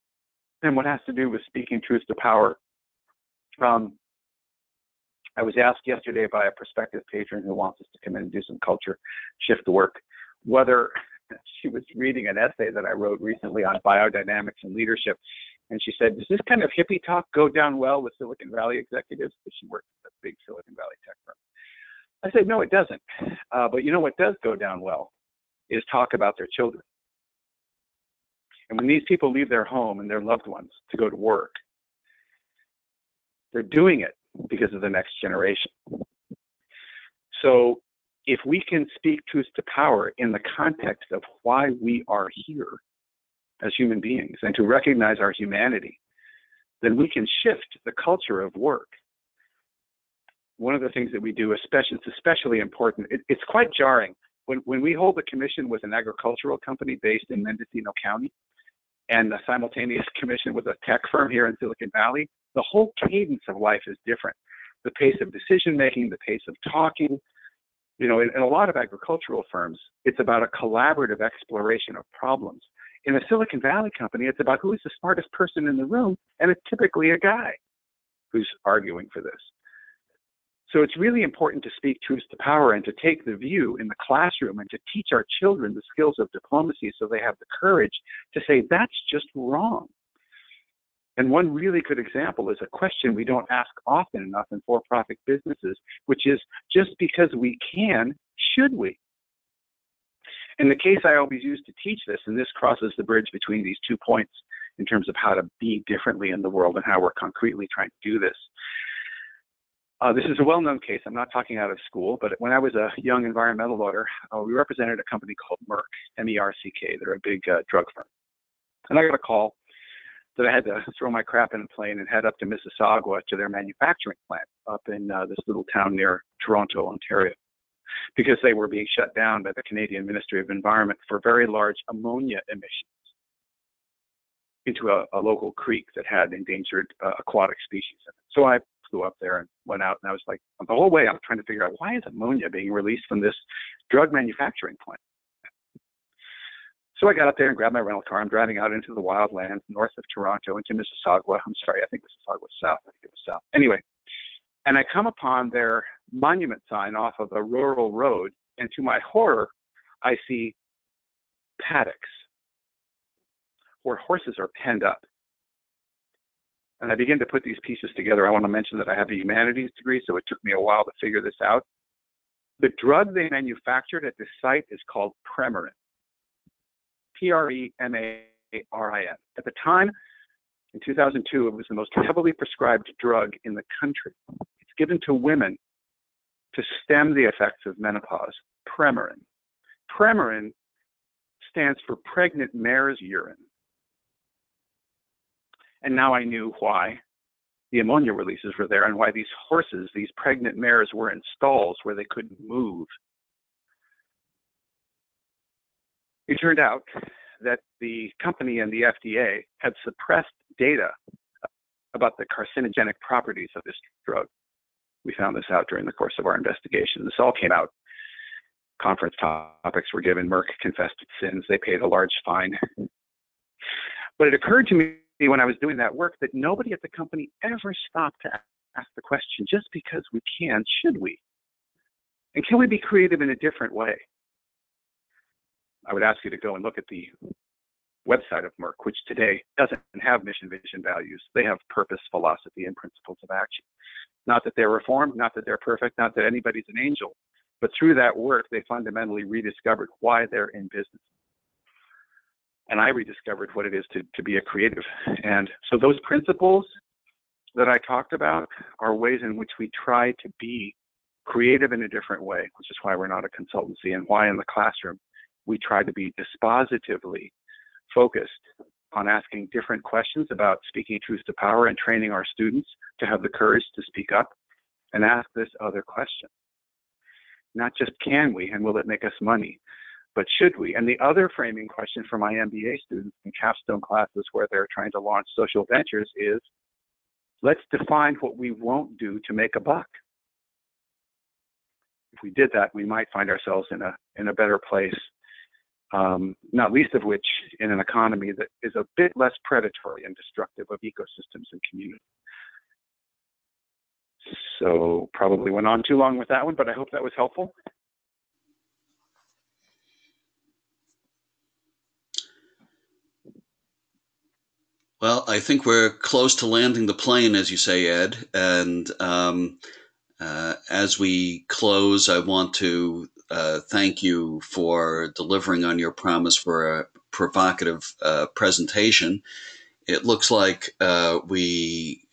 and one has to do with speaking truth to power. I was asked yesterday by a prospective patron who wants us to come in and do some culture shift work, whether she was reading an essay that I wrote recently on biodynamics and leadership. And she said, does this kind of hippie talk go down well with Silicon Valley executives? Because she works at a big Silicon Valley tech firm. I said, no, it doesn't. But you know what does go down well is talk about their children. And when these people leave their home and their loved ones to go to work, they're doing it because of the next generation. So if we can speak truth to power in the context of why we are here as human beings and to recognize our humanity, then we can shift the culture of work one of the things that we do, it's especially important. It's quite jarring. When we hold a commission with an agricultural company based in Mendocino County and a simultaneous commission with a tech firm here in Silicon Valley, the whole cadence of life is different. The pace of decision making, the pace of talking. You know, in a lot of agricultural firms, it's about a collaborative exploration of problems. In a Silicon Valley company, it's about who is the smartest person in the room, and it's typically a guy who's arguing for this. So it's really important to speak truth to power and to take the view in the classroom and to teach our children the skills of diplomacy so they have the courage to say, that's just wrong. And one really good example is a question we don't ask often enough in for-profit businesses, which is, just because we can, should we? In the case I always use to teach this, and this crosses the bridge between these 2 points in terms of how to be differently in the world and how we're concretely trying to do this. This is a well-known case. I'm not talking out of school, but when I was a young environmental lawyer, we represented a company called Merck, M-E-R-C-K. They're a big drug firm. And I got a call that I had to throw my crap in a plane and head up to Mississauga to their manufacturing plant up in this little town near Toronto, Ontario, because they were being shut down by the Canadian Ministry of Environment for very large ammonia emissions into a local creek that had endangered aquatic species in it. So I flew up there and went out, and I was like, the whole way I'm trying to figure out, why is ammonia being released from this drug manufacturing plant? So I got up there and grabbed my rental car. I'm driving out into the wildlands north of Toronto into Mississauga. I'm sorry, I think Mississauga was south. I think it was south. Anyway, and I come upon their monument sign off of a rural road, and to my horror, I see paddocks where horses are penned up. And I begin to put these pieces together. I want to mention that I have a humanities degree, so it took me a while to figure this out. The drug they manufactured at this site is called Premarin. P-R-E-M-A-R-I-N. At the time, in 2002, it was the most heavily prescribed drug in the country. It's given to women to stem the effects of menopause. Premarin. Premarin stands for pregnant mare's urine. And now I knew why the ammonia releases were there and why these horses, these pregnant mares, were in stalls where they couldn't move. It turned out that the company and the FDA had suppressed data about the carcinogenic properties of this drug. We found this out during the course of our investigation. This all came out. Conference topics were given. Merck confessed its sins. They paid a large fine. But it occurred to me when I was doing that work that nobody at the company ever stopped to ask the question, just because we can, should we? And can we be creative in a different way? I would ask you to go and look at the website of Merck, which today doesn't have mission, vision, values. They have purpose, philosophy, and principles of action. Not that they're reformed, not that they're perfect, not that anybody's an angel, but through that work, they fundamentally rediscovered why they're in business. And I rediscovered what it is to be a creative. And so those principles that I talked about are ways in which we try to be creative in a different way, which is why we're not a consultancy, and why in the classroom we try to be dispositively focused on asking different questions about speaking truth to power and training our students to have the courage to speak up and ask this other question. Not just can we and will it make us money, but should we? And the other framing question for my MBA students in capstone classes where they're trying to launch social ventures is, let's define what we won't do to make a buck. If we did that, we might find ourselves in a better place, not least of which in an economy that is a bit less predatory and destructive of ecosystems and communities. So probably went on too long with that one, but I hope that was helpful. Well, I think we're close to landing the plane, as you say, Ed. And as we close, I want to thank you for delivering on your promise for a provocative presentation. It looks like we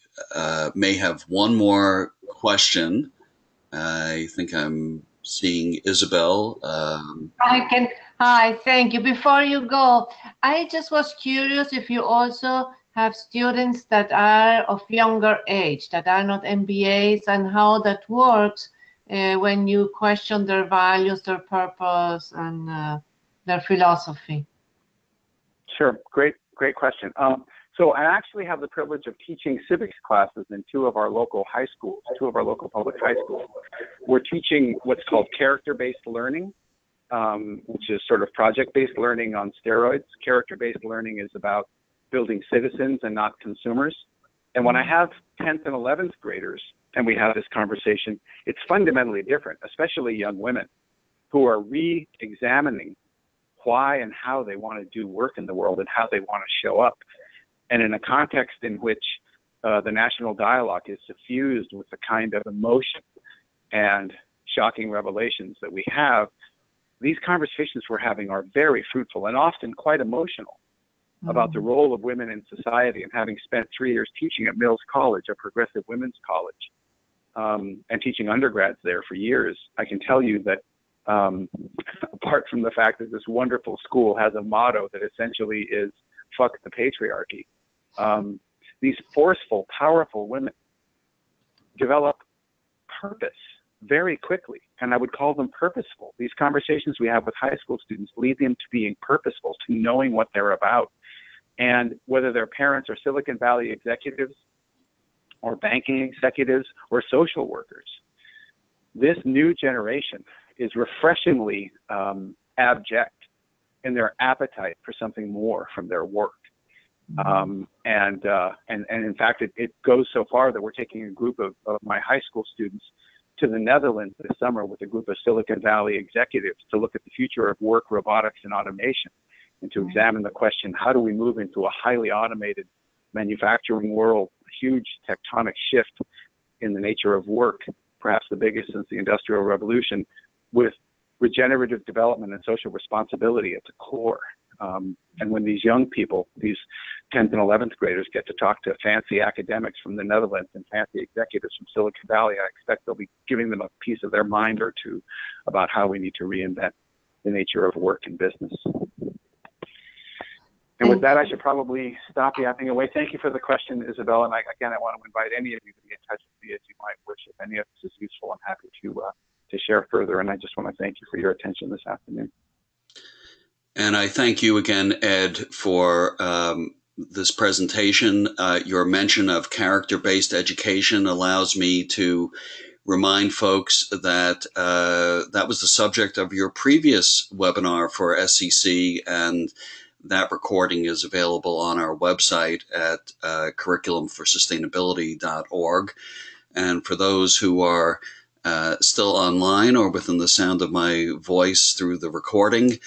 may have one more question. I think I'm seeing Isabel. Hi, thank you. Before you go, I just was curious if you also have students that are of younger age, that are not MBAs, and how that works when you question their values, their purpose, and their philosophy? Sure, great question. So I actually have the privilege of teaching civics classes in two of our local high schools, two of our local public high schools. We're teaching what's called character-based learning, which is sort of project-based learning on steroids. Character-based learning is about building citizens and not consumers. And when I have 10th and 11th graders and we have this conversation, it's fundamentally different, especially young women who are re-examining why and how they want to do work in the world and how they want to show up. And in a context in which the national dialogue is suffused with the kind of emotion and shocking revelations that we have, these conversations we're having are very fruitful and often quite emotional about the role of women in society. And having spent 3 years teaching at Mills College, a progressive women's college, and teaching undergrads there for years, I can tell you that apart from the fact that this wonderful school has a motto that essentially is "fuck the patriarchy," these forceful, powerful women develop purpose very quickly, and I would call them purposeful. These conversations we have with high school students lead them to being purposeful, to knowing what they're about. And whether their parents are Silicon Valley executives or banking executives or social workers, this new generation is refreshingly abject in their appetite for something more from their work. And in fact, it goes so far that we're taking a group of my high school students to the Netherlands this summer with a group of Silicon Valley executives to look at the future of work, robotics, and automation, and to examine the question, how do we move into a highly automated manufacturing world, a huge tectonic shift in the nature of work, perhaps the biggest since the Industrial Revolution, with regenerative development and social responsibility at the core. And when these young people, these 10th and 11th graders, get to talk to fancy academics from the Netherlands and fancy executives from Silicon Valley, I expect they'll be giving them a piece of their mind or two about how we need to reinvent the nature of work and business. And with that, I should probably stop yapping away. Thank you for the question, Isabel. And again, I want to invite any of you to get in touch with me as you might wish. If any of this is useful, I'm happy to share further. And I just want to thank you for your attention this afternoon. And I thank you again, Ed, for this presentation. Your mention of character-based education allows me to remind folks that that was the subject of your previous webinar for SCC, and that recording is available on our website at curriculumforsustainability.org. And for those who are still online or within the sound of my voice through the recording,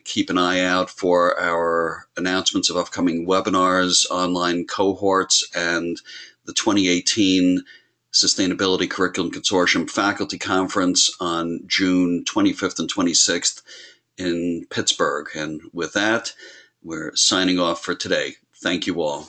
keep an eye out for our announcements of upcoming webinars, online cohorts, and the 2018 Sustainability Curriculum Consortium Faculty Conference on June 25th and 26th in Pittsburgh. And with that, we're signing off for today. Thank you all.